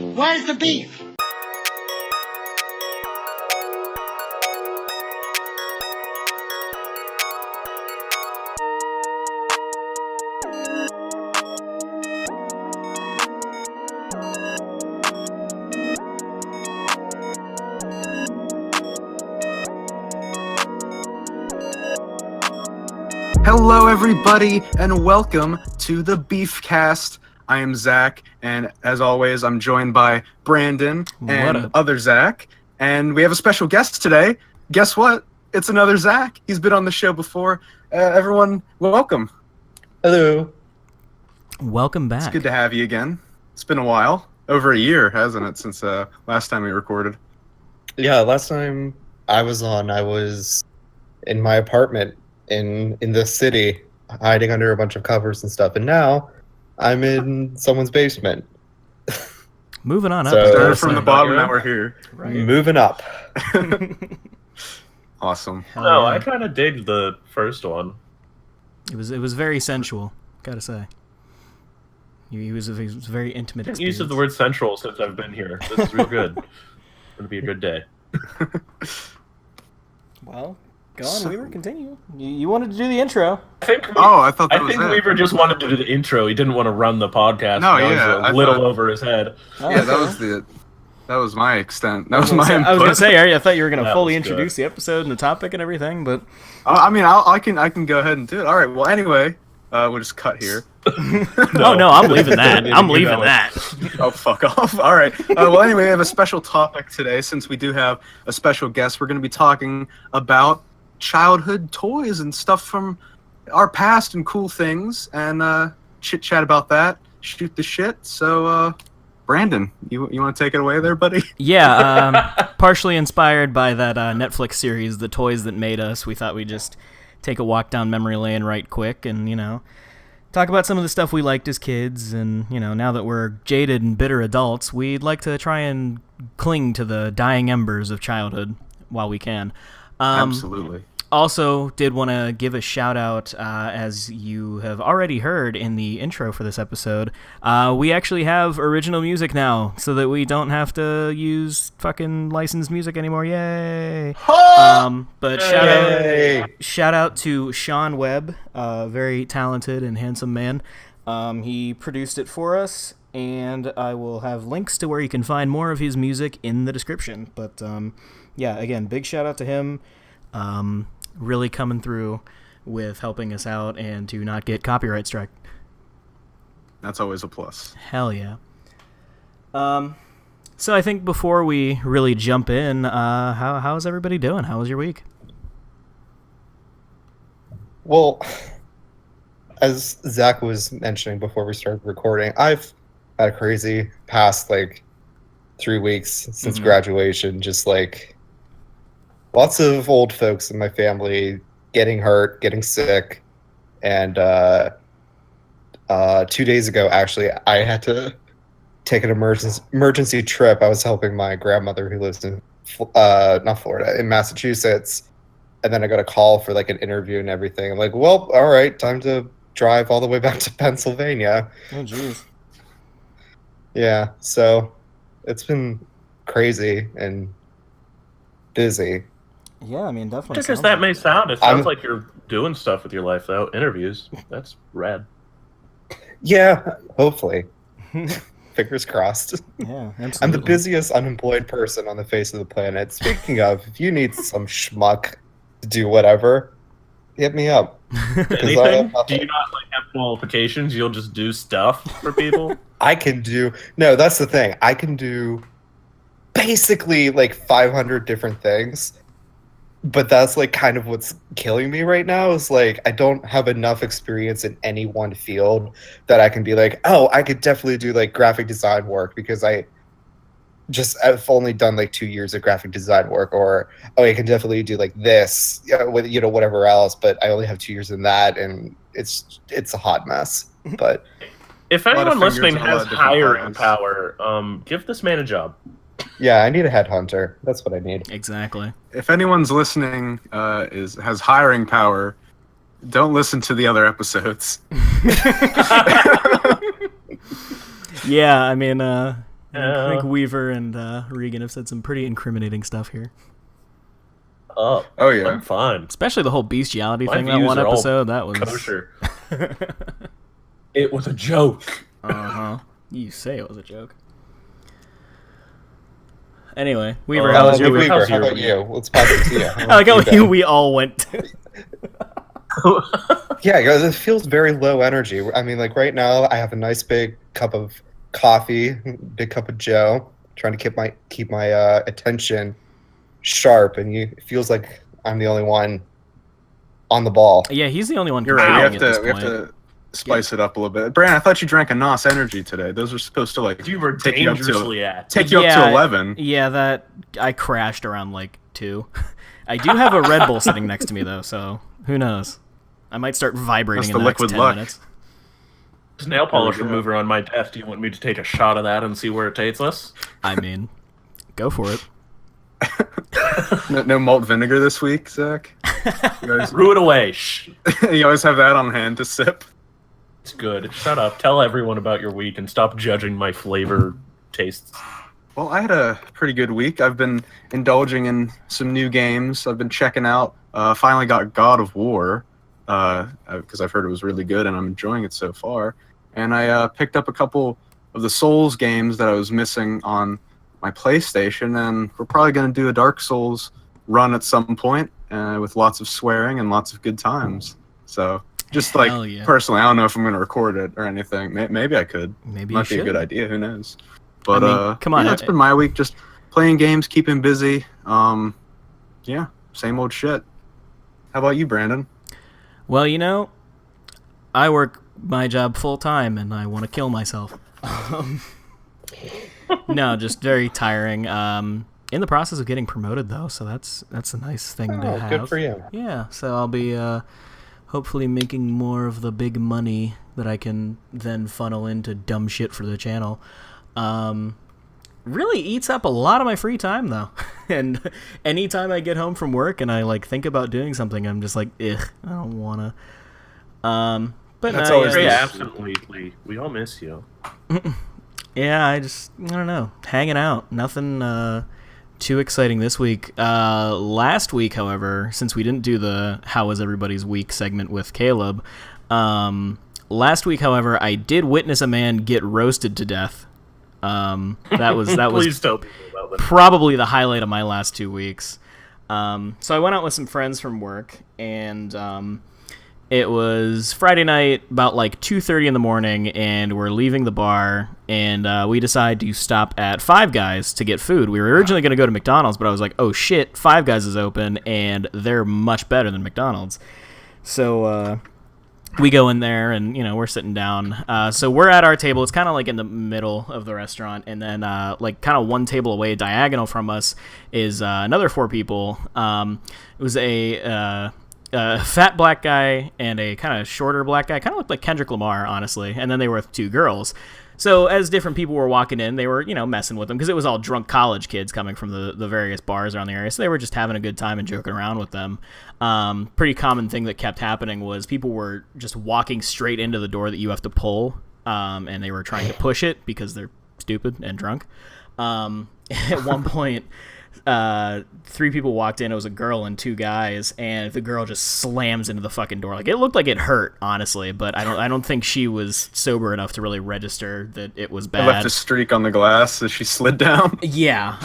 Where's the beef? Hello, everybody, and welcome to the Beefcast. I am Zach, and as always, I'm joined by Brandon and other Zach. And we have a special guest today. Guess what? It's another Zach. He's been on the show before. Everyone, welcome. Hello. Welcome back. It's good to have you again. It's been a while. Over a year, hasn't it, since last time we recorded? Yeah, last time I was on, I was in my apartment in the city, hiding under a bunch of covers and stuff, and now I'm in someone's basement. Moving on up. Started from the bottom, now we're here. Right. Moving up. Awesome. No, I kind of digged the first one. It was very sensual, gotta say. He was a very intimate experience. Use of the word sensual since I've been here. This is real good. It's gonna be a good day. Well, go on, Weaver, continue. You wanted to do the intro. I thought that was it. Weaver just wanted to do the intro. He didn't want to run the podcast. No, That was a little over his head. Oh, yeah, okay. that was my extent. That was my input. I was gonna say, I thought you were gonna That fully was introduce the episode and the topic and everything, but I can go ahead and do it. All right. Well, anyway, we'll just cut here. no, I'm leaving that. I'm leaving that. Oh, fuck off. All right. Well, anyway, we have a special topic today. Since we do have a special guest, we're going to be talking about childhood toys and stuff from our past and cool things, and chit chat about that, shoot the shit. So, Brandon, you want to take it away there, buddy? Yeah, partially inspired by that Netflix series, The Toys That Made Us. We thought we'd just take a walk down memory lane right quick and, talk about some of the stuff we liked as kids. And, now that we're jaded and bitter adults, we'd like to try and cling to the dying embers of childhood while we can. Absolutely. Also, did want to give a shout out, as you have already heard in the intro for this episode, we actually have original music now, so that we don't have to use fucking licensed music anymore. Yay! But shout out to Sean Webb, a very talented and handsome man. He produced it for us, and I will have links to where you can find more of his music in the description. But yeah, again, big shout out to him. Really coming through with helping us out and to not get copyright strike. That's always a plus. Hell yeah. So I think before we really jump in, how's everybody doing? How was your week? Well, as Zach was mentioning before we started recording, I've had a crazy past 3 weeks since graduation, just lots of old folks in my family getting hurt, getting sick, and 2 days ago, actually, I had to take an emergency trip. I was helping my grandmother who lives in, not Florida, in Massachusetts, and then I got a call for an interview and everything. I'm like, well, all right, time to drive all the way back to Pennsylvania. Oh, jeez. Yeah, so it's been crazy and busy. Yeah, I mean, definitely. Just as that may sound, it sounds like you're doing stuff with your life, though. Interviews. That's rad. Yeah, hopefully. Fingers crossed. Yeah, absolutely. I'm the busiest unemployed person on the face of the planet. Speaking of, if you need some schmuck to do whatever, hit me up. Anything? Do you not have qualifications? You'll just do stuff for people? No, that's the thing. I can do basically 500 different things. But that's kind of what's killing me right now is I don't have enough experience in any one field that I can be I could definitely do graphic design work, because I've only done 2 years of graphic design work, or I can definitely do this with whatever else, but I only have 2 years in that, and it's a hot mess. But if anyone listening has hiring power, give this man a job. Yeah, I need a headhunter. That's what I need. Exactly. If anyone's listening has hiring power, don't listen to the other episodes. Yeah, I mean, I think Weaver and Regan have said some pretty incriminating stuff here. Oh yeah. I'm fine. Especially the whole bestiality My thing that views one are all episode. That was kosher. It was a joke. You say it was a joke. Anyway, Weaver, how was your week? Weaver, How's how your about week? you? Let's pass it to you. I like how we all went. Yeah, guys, it feels very low energy. I mean, like right now, I have a nice big cup of coffee, big cup of Joe, trying to keep my attention sharp, and it feels like I'm the only one on the ball. Yeah, he's the only one. You're right. competing We at have this point. to spice it up a little bit. Brandon, I thought you drank a NOS Energy today. Those are supposed to like You were take you up dangerously to active. take you up to 11. Yeah, that I crashed around like 2. I do have a Red Bull sitting next to me though, so who knows? I might start vibrating That's in the the next liquid 10 luck. minutes. There's nail polish There we go. remover on my desk. Do you want me to take a shot of that and see where it takes us? I mean, go for it. No malt vinegar this week, Zach. You Brew it away. Shh. you always have that on hand to sip. It's good. Shut up. Tell everyone about your week and stop judging my flavor tastes. Well, I had a pretty good week. I've been indulging in some new games. I've been checking out. Finally got God of War because I've heard it was really good and I'm enjoying it so far. And I picked up a couple of the Souls games that I was missing on my PlayStation, and we're probably going to do a Dark Souls run at some point with lots of swearing and lots of good times. So just like Hell yeah. personally, I don't know if I'm going to record it or anything. Maybe I could. Maybe Might you be a should. good idea. Who knows? But I mean, come on, yeah, it's been my week. Just playing games, keeping busy. Yeah, same old shit. How about you, Brandon? Well, you know, I work my job full time and I want to kill myself. No, just very tiring. In the process of getting promoted though, so that's a nice thing to have. Good for you. Yeah, so I'll be hopefully making more of the big money that I can then funnel into dumb shit for the channel. Really eats up a lot of my free time though. And anytime I get home from work and I like think about doing something, I'm just like, ugh, I don't wanna. But That's no, always Very Yeah. absolutely. We all miss you. yeah, I don't know, hanging out. Nothing too exciting this week. Last week, however, since we didn't do the "How was everybody's week" segment with Caleb, last week, however, I did witness a man get roasted to death. That was Please tell people about that. probably the highlight of my last 2 weeks. So I went out with some friends from work, and it was Friday night, about like 2:30 in the morning, and we're leaving the bar, and we decide to stop at Five Guys to get food. We were originally going to go to McDonald's, but I was like, oh shit, Five Guys is open, and they're much better than McDonald's. So we go in there, and you know, we're sitting down. So we're at our table. It's kind of like in the middle of the restaurant, and then like kind of one table away, diagonal from us, is another 4 people. It was a fat black guy and a kind of shorter black guy. Kind of looked like Kendrick Lamar, honestly. And then they were with 2 girls. So as different people were walking in, they were, you know, messing with them because it was all drunk college kids coming from the various bars around the area. So they were just having a good time and joking around with them. Pretty common thing that kept happening was people were just walking straight into the door that you have to pull, and they were trying to push it because they're stupid and drunk. At one point, 3 people walked in. It was a girl and 2 guys, and the girl just slams into the fucking door. Like, it looked like it hurt, honestly, but I don't think she was sober enough to really register that it was I bad. left a streak on the glass as she slid down. Yeah.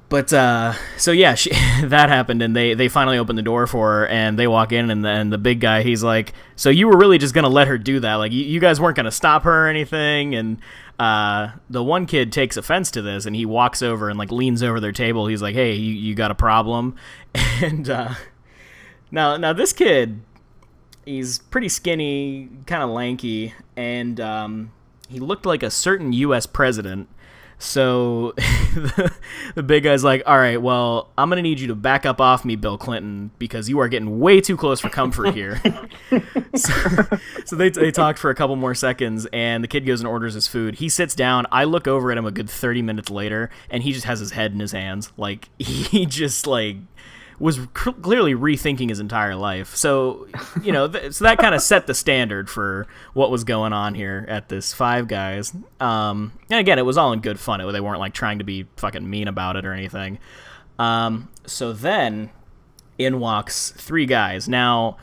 But so yeah, that happened, and they finally opened the door for her, and they walk in, and then the big guy, he's like, so you were really just gonna let her do that? Like, you guys weren't gonna stop her or anything? And the one kid takes offense to this, and he walks over and like leans over their table. He's like, hey, you got a problem? And now this kid, he's pretty skinny, kind of lanky, and he looked like a certain U.S. president. So the big guy's like, all right, well, I'm going to need you to back up off me, Bill Clinton, because you are getting way too close for comfort here. So they talked for a couple more seconds, and the kid goes and orders his food. He sits down. I look over at him a good 30 minutes later, and he just has his head in his hands. Like, he just, like, was clearly rethinking his entire life. So, you know, so that kind of set the standard for what was going on here at this Five Guys. And again, it was all in good fun. They weren't like trying to be fucking mean about it or anything. So then in walks three guys. Now,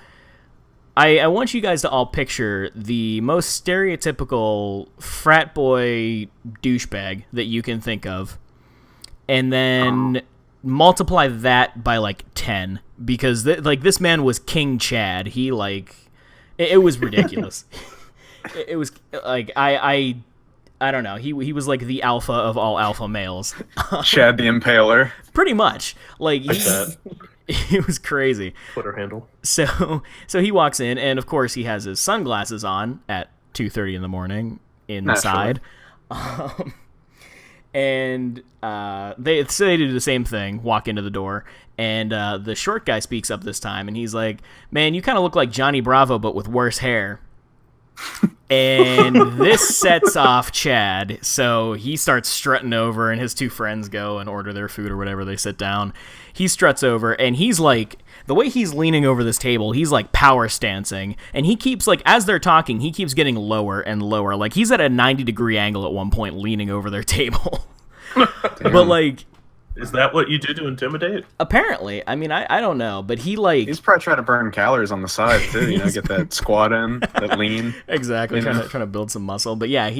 I want you guys to all picture the most stereotypical frat boy douchebag that you can think of, and then multiply that by like 10, because this man was King Chad. He it was ridiculous. it was like I don't know. He was like the alpha of all alpha males. Chad the Impaler. Pretty much. Like that. It was crazy. Twitter handle. So he walks in, and of course he has his sunglasses on at 2:30 in the morning inside. And they do the same thing, walk into the door, and the short guy speaks up this time, and he's like, "Man, you kind of look like Johnny Bravo, but with worse hair." And this sets off Chad, so he starts strutting over, and his two friends go and order their food or whatever. They sit down. He struts over, and he's like, the way he's leaning over this table, he's like power stancing, and he keeps, like, as they're talking, he keeps getting lower and lower. Like, he's at a 90-degree angle at one point, leaning over their table. But, like... Is that what you do to intimidate? Apparently. I mean, I don't know, but he's probably trying to burn calories on the side, too, you know, get that squat in, that lean. Exactly, trying to build some muscle. But yeah,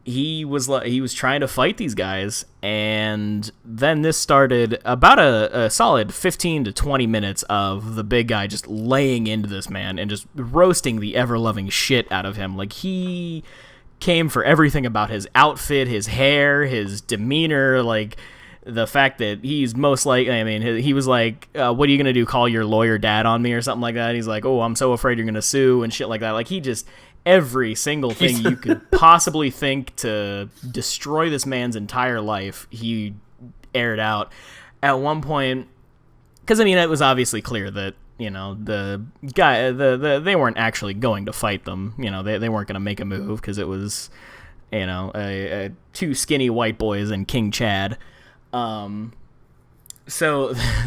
he was trying to fight these guys, and then this started about a solid 15 to 20 minutes of the big guy just laying into this man and just roasting the ever-loving shit out of him. Like, he came for everything about his outfit, his hair, his demeanor, like the fact that he's most like, I mean, he was like, what are you going to do, call your lawyer dad on me or something like that? He's like, oh, I'm so afraid you're going to sue and shit like that. Like, he just, every single thing you could possibly think to destroy this man's entire life, he aired out. At one point, because, I mean, it was obviously clear that, you know, the guy, they weren't actually going to fight them. You know, they weren't going to make a move because it was, you know, two skinny white boys and King Chad. So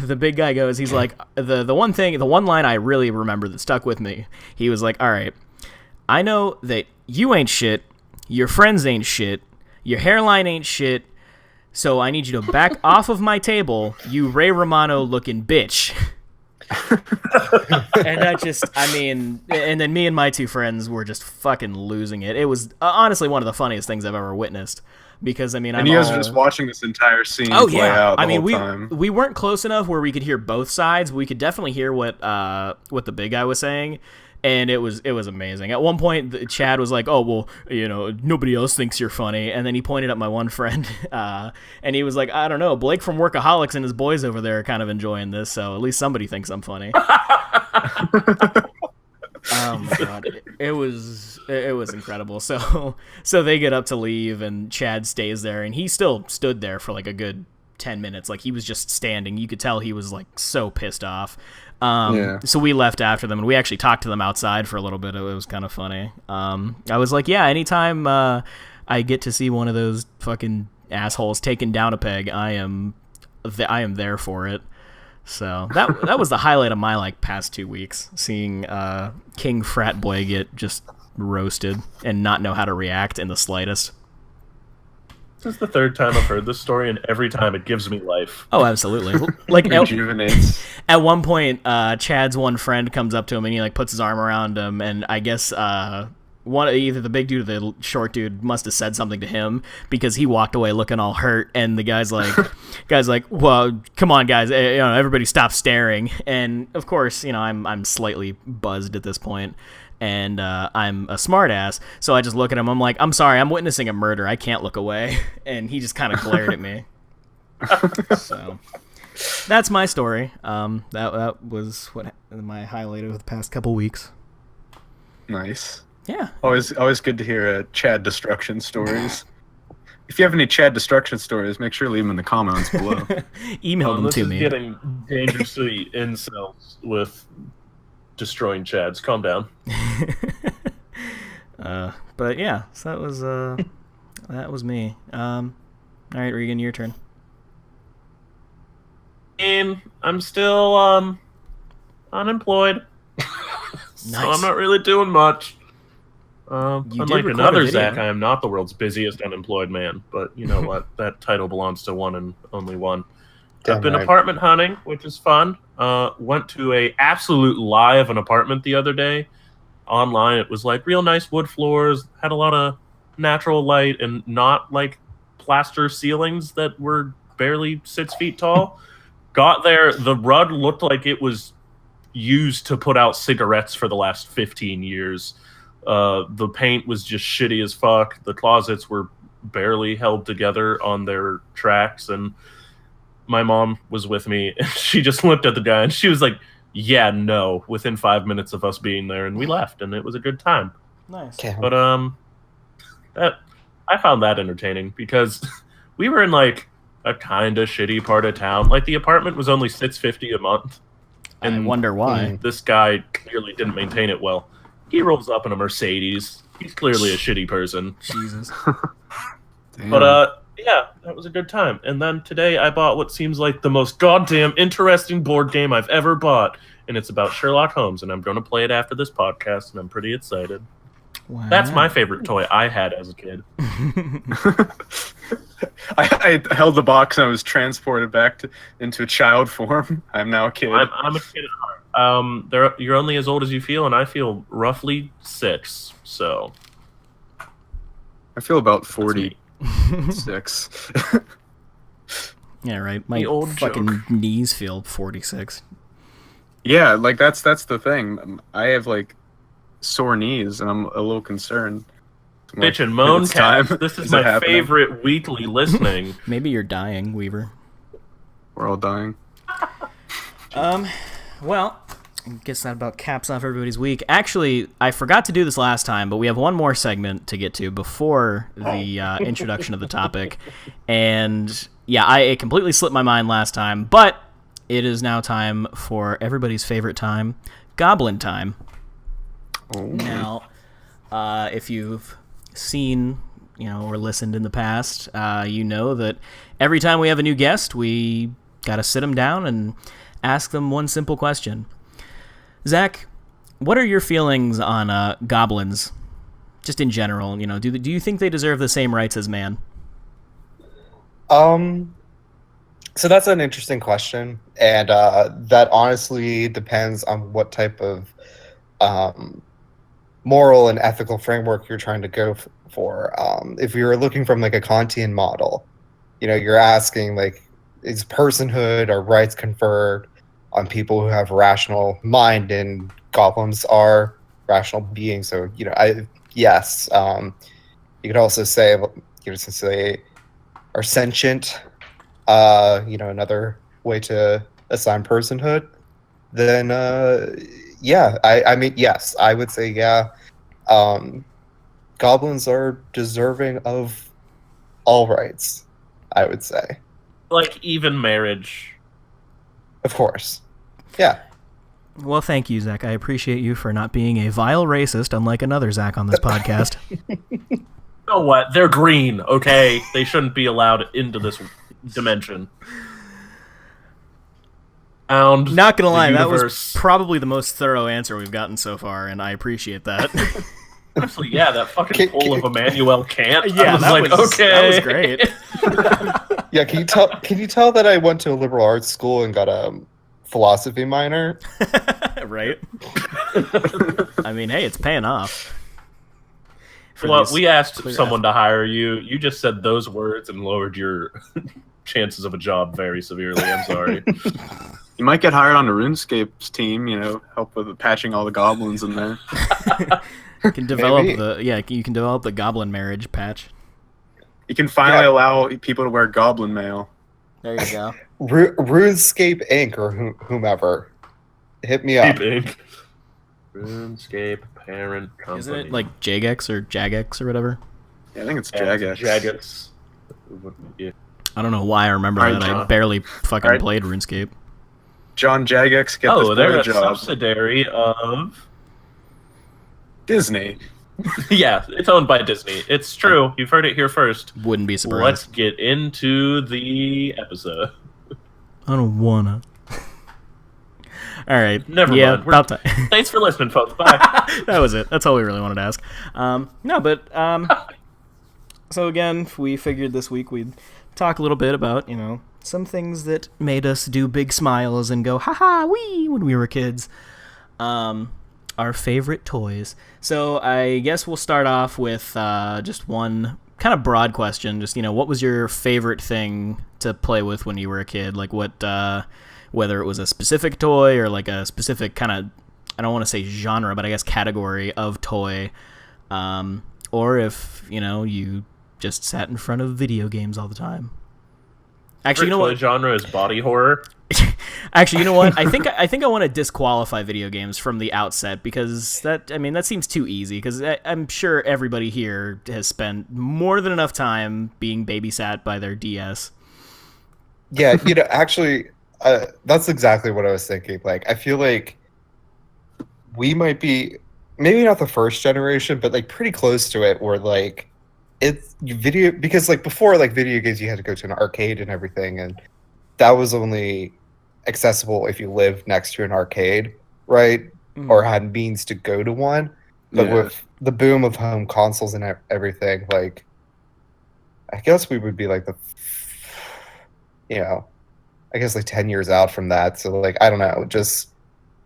the big guy goes, he's like, the one line I really remember that stuck with me, he was like, all right, I know that you ain't shit, your friends ain't shit, your hairline ain't shit, so I need you to back off of my table, you Ray Romano looking bitch. And that just, I mean, and then me and my two friends were just fucking losing it. It was honestly one of the funniest things I've ever witnessed. Because, I mean, and you guys are just watching this entire scene play out the whole time. We weren't close enough where we could hear both sides. We could definitely hear what the big guy was saying, and it was amazing. At one point, Chad was like, "Oh, well, you know, nobody else thinks you're funny," and then he pointed at my one friend, and he was like, "I don't know, Blake from Workaholics and his boys over there are kind of enjoying this, so at least somebody thinks I'm funny." Oh my god, it was incredible. So they get up to leave, and Chad stays there, and he still stood there for like a good 10 minutes. Like, he was just standing. You could tell he was like so pissed off. So we left after them, and we actually talked to them outside for a little bit. It was kind of funny. I was like, yeah, anytime I get to see one of those fucking assholes taken down a peg, I am there for it. So that was the highlight of my like past 2 weeks, seeing King Frat Boy get just roasted and not know how to react in the slightest. This is the third time I've heard this story, and every time it gives me life. Oh, absolutely. Like, rejuvenates. At one point, Chad's one friend comes up to him and he like puts his arm around him, and I guess either the big dude or the short dude must have said something to him, because he walked away looking all hurt, and the guy's like, well, come on, guys, you know, everybody stop staring. And of course, you know, I'm slightly buzzed at this point, and I'm a smart ass, so I just look at him. I'm like, I'm sorry, I'm witnessing a murder, I can't look away. And he just kind of glared at me. So that's my story. That was what my highlight of the past couple weeks. Nice. Yeah. Always good to hear Chad destruction stories. If you have any Chad destruction stories, make sure to leave them in the comments below. Email them to me. This is getting dangerously incels with destroying Chads. Calm down. But yeah, so that was me. All right, Regan, your turn. And I'm still unemployed, so I'm not really doing much. You did Unlike record a another video. Zach, I am not the world's busiest unemployed man. But you know what? That title belongs to one and only one. Damn I've been right. apartment hunting, which is fun. Went to a absolute lie of an apartment the other day. Online, it was like real nice wood floors, had a lot of natural light, and not like plaster ceilings that were barely 6 feet tall. Got there, the rug looked like it was used to put out cigarettes for the last 15 years. The paint was just shitty as fuck. The closets were barely held together on their tracks, and my mom was with me, and she just looked at the guy, and she was like, yeah, no, within 5 minutes of us being there, and we left, and it was a good time. Nice. Damn. But that I found that entertaining because we were in like a kind of shitty part of town. Like the apartment was only $650 a month. I wonder why. This guy clearly didn't maintain it well. He rolls up in a Mercedes. He's clearly a shitty person. Jesus. Damn. But yeah, that was a good time. And then today I bought what seems like the most goddamn interesting board game I've ever bought, and it's about Sherlock Holmes, and I'm going to play it after this podcast, and I'm pretty excited. Wow. That's my favorite toy I had as a kid. I held the box and I was transported back into a child form. I'm now a kid. I'm a kid at heart. You're only as old as you feel, and I feel roughly 6. So I feel about that's 46. Yeah, right. My The old fucking joke. knees feel 46. Yeah, like that's the thing. I have like sore knees, and I'm a little concerned. I'm Bitch like, and moan it's time. cast. This is Is it my happening? favorite weekly listening. Maybe you're dying, Weaver. We're all dying. Well, I guess that about caps off everybody's week. Actually, I forgot to do this last time, but we have one more segment to get to before the introduction of the topic. And yeah, it completely slipped my mind last time, but it is now time for everybody's favorite time, Goblin Time. Oh. Now, if you've seen, or listened in the past, you know that every time we have a new guest, we gotta sit them down and ask them one simple question. Zach, what are your feelings on goblins, just in general? Do you think they deserve the same rights as man? So that's an interesting question, and that honestly depends on what type of moral and ethical framework you're trying to go for. If you're looking from like a Kantian model, you're asking like, is personhood or rights conferred on people who have rational mind, and goblins are rational beings. So yes. You could also say, since they are sentient, another way to assign personhood, then yeah, I mean, yes, I would say, yeah, goblins are deserving of all rights, I would say. Like even marriage. Of course. Yeah. Well, thank you, Zach. I appreciate you for not being a vile racist, unlike another Zach on this podcast. You know what? They're green, okay? They shouldn't be allowed into this dimension. Not gonna lie, that was universe. probably the most thorough answer we've gotten so far, and I appreciate that. Honestly, yeah, that fucking pull of Emmanuel Kant. I was that like, was, okay. that was great. Yeah, can you tell that I went to a liberal arts school and got a philosophy minor? Right? I mean, hey, it's paying off. Well, we asked clear someone to hire you. You just said those words and lowered your chances of a job very severely. I'm sorry. You might get hired on the RuneScape's team. Help with patching all the goblins in there. You can develop Maybe. you can develop the goblin marriage patch. You can finally allow people to wear goblin mail. There you go. RuneScape Inc. or whomever. Hit me up. Inc. RuneScape parent company. Isn't it like Jagex or Jagex or whatever? Yeah, I think it's Jagex. Jagex. Yeah. I don't know why I remember Alright, that. I John. barely fucking Alright. played RuneScape. John Jagex, get Oh, this they're boy a a job. subsidiary of... Disney. Yeah, it's owned by Disney. It's true. You've heard it here first. Wouldn't be surprised. Let's get into the episode. I don't wanna. All right. Never yeah, mind. About time. Thanks for listening, folks. Bye. That was it. That's all we really wanted to ask. No, but so again, we figured this week we'd talk a little bit about, some things that made us do big smiles and go, ha-ha, wee, when we were kids. Our favorite toys. So I guess we'll start off with just one kind of broad question. Just, what was your favorite thing to play with when you were a kid? Like what, whether it was a specific toy or like a specific kind of, I don't want to say genre, but I guess category of toy. Or if, you just sat in front of video games all the time. Actually, Toy genre is body horror. Actually, you know what? I think I want to disqualify video games from the outset because that seems too easy. Because I'm sure everybody here has spent more than enough time being babysat by their DS. Yeah, actually, that's exactly what I was thinking. Like, I feel like we might be maybe not the first generation, but like pretty close to it. Where like because like before, like video games, you had to go to an arcade and everything, and that was only accessible if you lived next to an arcade, right? Or had means to go to one. But with the boom of home consoles and everything, like, I guess we would be like I guess like 10 years out from that. So like, I don't know, just,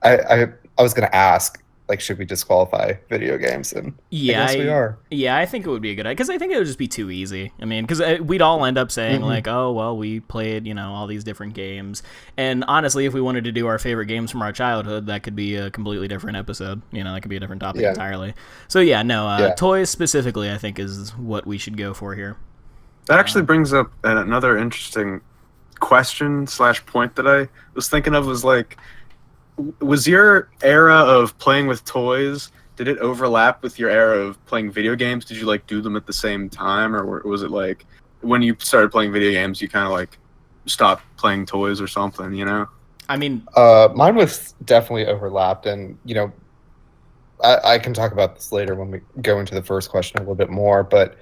I was going to ask, like, should we disqualify video games? And yeah, I guess we are. Yeah, I think it would be a good idea because I think it would just be too easy. I mean, because we'd all end up saying like, oh, well, we played, all these different games. And honestly, if we wanted to do our favorite games from our childhood, that could be a completely different episode. That could be a different topic entirely. So yeah, no, toys specifically, I think is what we should go for here. That actually brings up another interesting question / point that I was thinking of was like, was your era of playing with toys, did it overlap with your era of playing video games? Did you like do them at the same time, or was it like when you started playing video games you kind of like stopped playing toys or something, I mean, mine was definitely overlapped, and I can talk about this later when we go into the first question a little bit more, but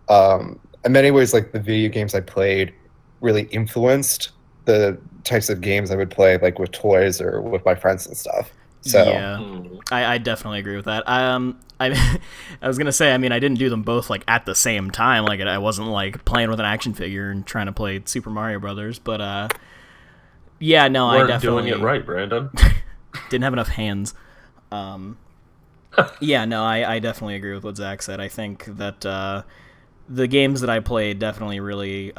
in many ways, like, the video games I played really influenced the types of games I would play, like with toys or with my friends and stuff. So yeah, I definitely agree with that. I was gonna say, I mean, I didn't do them both like at the same time. Like, I wasn't like playing with an action figure and trying to play Super Mario Brothers. But yeah, no, I definitely doing it right, Brandon. Didn't have enough hands. Yeah, no, I definitely agree with what Zach said. I think that the games that I played definitely really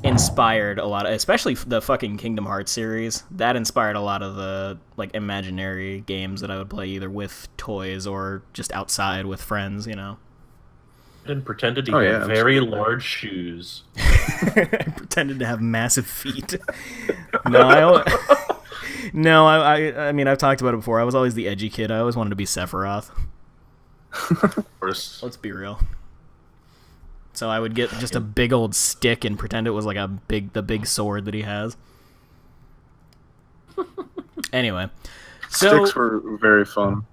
inspired a lot, especially the fucking Kingdom Hearts series. That inspired a lot of the like imaginary games that I would play either with toys or just outside with friends, And pretended to have very large shoes. I pretended to have massive feet. No, I mean, I've talked about it before. I was always the edgy kid. I always wanted to be Sephiroth. Of course. Let's be real. So I would get just a big old stick and pretend it was like the big sword that he has. Anyway, so sticks were very fun.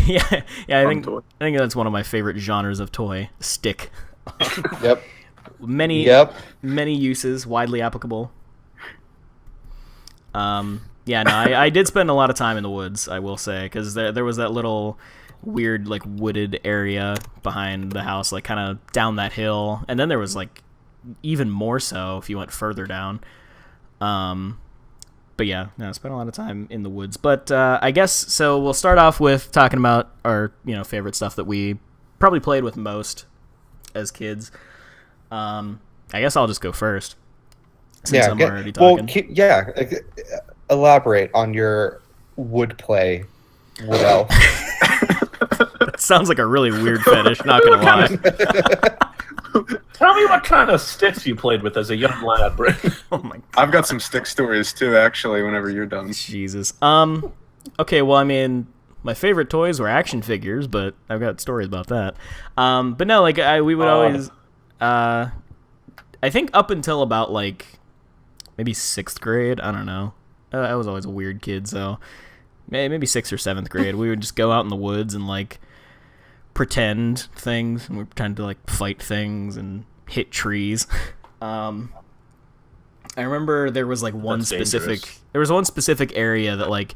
yeah, I think Toy. that's one of my favorite genres of toy. Stick. Yep. Many uses, widely applicable. Yeah, no, I did spend a lot of time in the woods, I will say, because there was that little weird like wooded area behind the house, like kind of down that hill, and then there was like even more so if you went further down. But yeah, no, I spent a lot of time in the woods. But I guess so. We'll start off with talking about our favorite stuff that we probably played with most as kids. I guess I'll just go first since I'm already talking. Well, elaborate on your wood play. Wood elf. That sounds like a really weird fetish, not gonna lie. Tell me what kind of sticks you played with as a young lad, Brent. Oh my god. I've got some stick stories too, actually, whenever you're done. Jesus. Okay, well, I mean, my favorite toys were action figures, but I've got stories about that. But no, like we would always I think up until about like maybe 6th grade, I don't know. I was always a weird kid, so maybe 6th or 7th grade, we would just go out in the woods and like pretend things, and we pretend to like fight things and hit trees. I remember there was like one That's specific dangerous. there was one specific area that like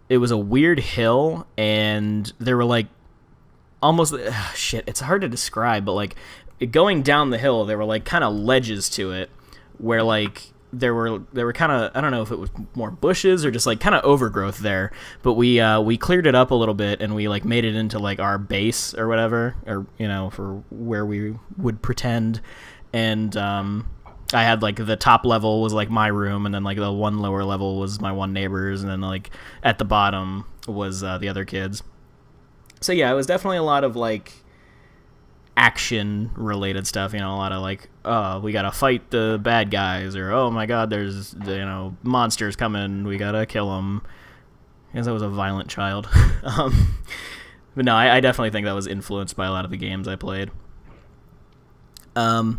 it was a weird hill, and there were like almost shit, it's hard to describe, but like going down the hill there were like kind of ledges to it where like there were kind of, I don't know if it was more bushes or just like kind of overgrowth there, but we cleared it up a little bit and we like made it into like our base or whatever, or you know, for where we would pretend. And I had like the top level was like my room, and then like the one lower level was my one neighbor's, and then like at the bottom was the other kids. So yeah, it was definitely a lot of like action related stuff, you know, a lot of like, oh, we gotta fight the bad guys, or oh my god, there's, you know, monsters coming, we gotta kill them. Because I was a violent child. But no, I definitely think that was influenced by a lot of the games I played. So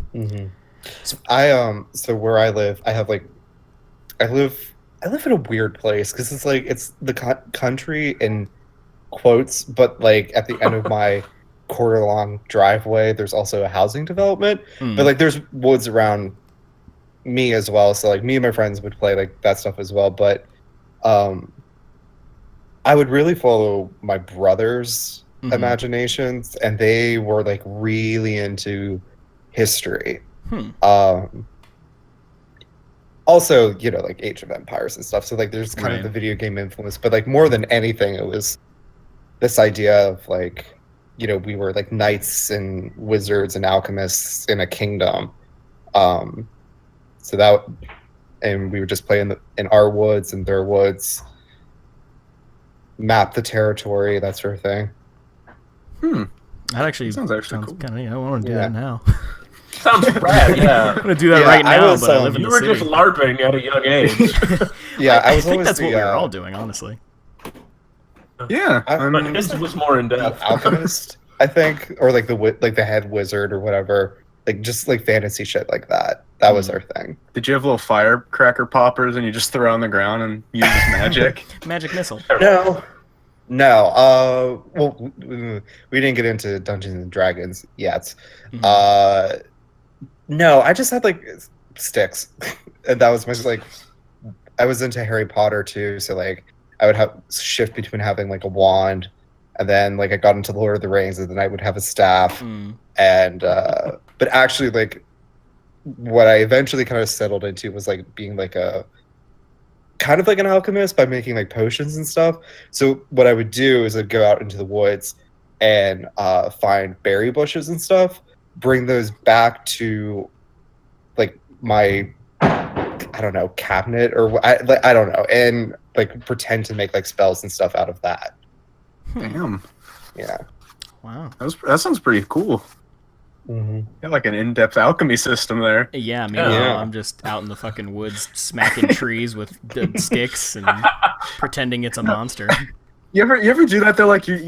where I live, I have like, I live in a weird place because it's like it's the country in quotes, but like at the end of my quarter-long driveway, there's also a housing development, but like there's woods around me as well. So like me and my friends would play like that stuff as well. But I would really follow my brother's imaginations, and they were like really into history. Also, you know, like Age of Empires and stuff. So like there's kind of the video game influence, but like more than anything, it was this idea of like, you know, we were like knights and wizards and alchemists in a kingdom. So that, and we would just play in our woods and their woods, map the territory, that sort of thing. That actually sounds cool. Kind of, yeah, I want to do that now. Sounds rad, yeah. I'm gonna do that right now, but I live in You the were city. just LARPing at a young age. Yeah, I was think always that's what we were the all doing, honestly. Yeah, But his was more in depth. alchemist, I think, or like the head wizard or whatever, like just like fantasy shit like that. That was our thing. Did you have little firecracker poppers and you just throw on the ground and use magic? Magic missile. No. Well, we didn't get into Dungeons and Dragons yet. No, I just had like sticks, and that was my like. I was into Harry Potter too, so like I would have shift between having like a wand, and then like I got into Lord of the Rings, and then I would have a staff, and but actually like what I eventually kind of settled into was like being like a kind of like an alchemist by making like potions and stuff. So what I would do is I'd go out into the woods and find berry bushes and stuff, bring those back to like my, I don't know, cabinet or I don't know, and like pretend to make like spells and stuff out of that. Damn. Yeah. Wow. That sounds pretty cool. Got like an in-depth alchemy system there. Yeah, meanwhile, I'm just out in the fucking woods smacking trees with sticks and pretending it's a monster. You ever do that though? Like you're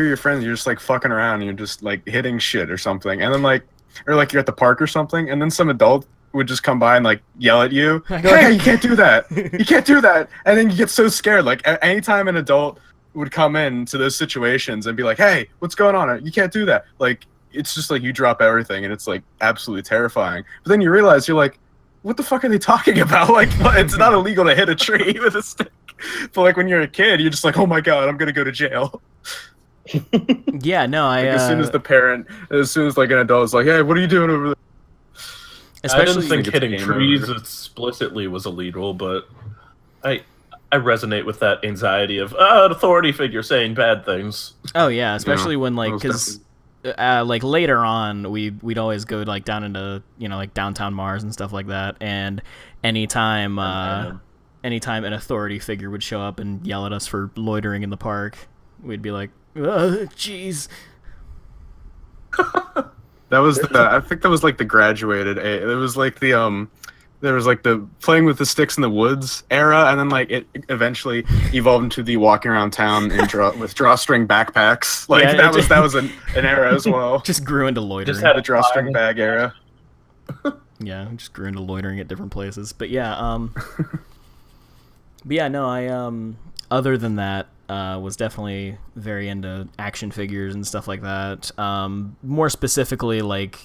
your friends, you're just like fucking around, and you're just like hitting shit or something, and then like, or like you're at the park or something, and then some adult would just come by and like yell at you, "Hey, you can't do that! You can't do that!" And then you get so scared. Like anytime an adult would come into those situations and be like, "Hey, what's going on? You can't do that!" Like it's just like you drop everything, and it's like absolutely terrifying. But then you realize you're like, what the fuck are they talking about? Like, it's not illegal to hit a tree with a stick. But like when you're a kid, you're just like, oh my god, I'm gonna go to jail. Yeah, no, As soon as like an adult is like, hey, what are you doing over there? Especially, I didn't think hitting game trees over. explicitly was illegal, but I resonate with that anxiety of an authority figure saying bad things. Oh yeah, especially when like, most because like later on we'd always go like down into, you know, like downtown Mars and stuff like that, and anytime an authority figure would show up and yell at us for loitering in the park, we'd be like, jeez. That was I think that was like the graduated. It was like the there was like the playing with the sticks in the woods era, and then like it eventually evolved into the walking around town in with drawstring backpacks. Like Yeah, that was an era as well. Just grew into loitering. Just had The drawstring bag era. Yeah, just grew into loitering at different places. But yeah, but yeah, no, I other than that, was definitely very into action figures and stuff like that. More specifically, like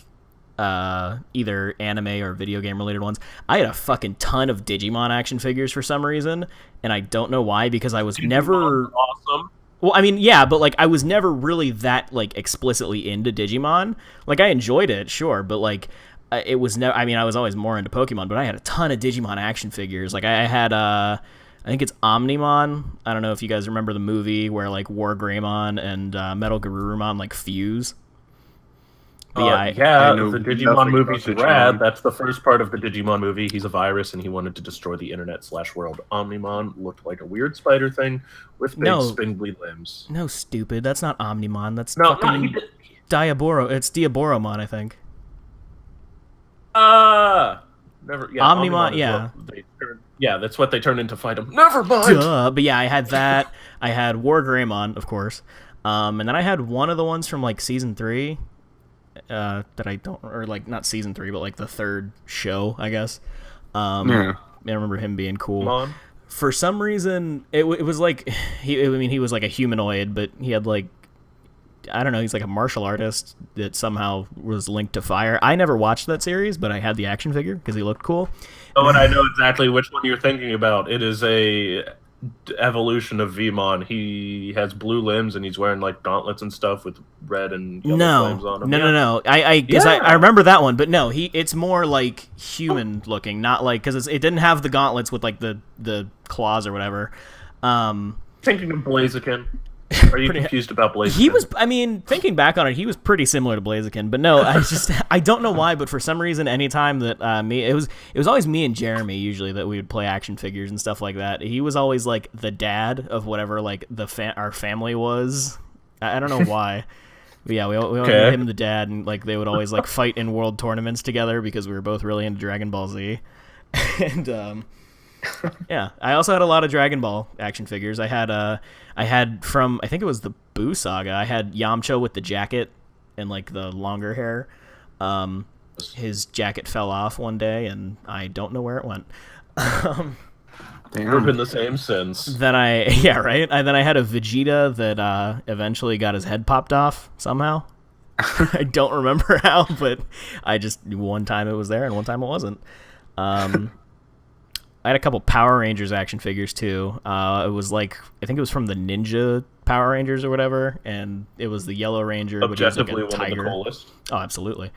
either anime or video game related ones. I had a fucking ton of Digimon action figures for some reason, and I don't know why, because I was never awesome. Well, I mean, yeah, but like I was never really that like explicitly into Digimon. Like I enjoyed it, sure, but like it was never. I mean, I was always more into Pokemon, but I had a ton of Digimon action figures. Like I had I think it's Omnimon. I don't know if you guys remember the movie where like War Greymon and Metal Garurumon like fuse. But I know the Digimon nothing movie's about rad. Digimon. That's the first part of the Digimon movie. He's a virus, and he wanted to destroy the internet / world. Omnimon looked like a weird spider thing with big spindly limbs. No, stupid. That's not Omnimon. That's No, fucking Diaboro. It's Diaboromon, I think. Never. Yeah, Omnimon, is yeah. That's what they turned into fight him. Never mind. Duh. But yeah, I had that. I had War Greymon, of course. And then I had one of the ones from like season 3. That I don't, or like not season 3, but like the third show, I guess. I remember him being cool. Mon? For some reason, it was like he was like a humanoid, but he had like, I don't know, he's like a martial artist that somehow was linked to fire. I never watched that series, but I had the action figure because he looked cool. Oh, and I know exactly which one you're thinking about. It is a evolution of Vmon. He has blue limbs and he's wearing like gauntlets and stuff with red and yellow flames on him. No. I remember that one, but no, it's more like human looking, not like, because it didn't have the gauntlets with like the claws or whatever. Thinking of Blaziken. Are you confused about Blaziken? He was, I mean, thinking back on it, he was pretty similar to Blaziken, but no, I don't know why, but for some reason, anytime that it was always me and Jeremy usually that we would play action figures and stuff like that. He was always like the dad of whatever like our family was. I don't know why, but yeah, we always made him the dad, and like they would always like fight in world tournaments together because we were both really into Dragon Ball Z, and yeah, I also had a lot of Dragon Ball action figures. I had from, I think it was the Boo Saga, I had Yamcha with the jacket and like the longer hair. His jacket fell off one day and I don't know where it went. We've been the same since. Then yeah, right? Then I had a Vegeta that eventually got his head popped off somehow. I don't remember how, but one time it was there and one time it wasn't. I had a couple Power Rangers action figures too. It was like, I think it was from the Ninja Power Rangers or whatever, and it was the Yellow Ranger, which is like a tiger. One of the coolest. Oh, absolutely.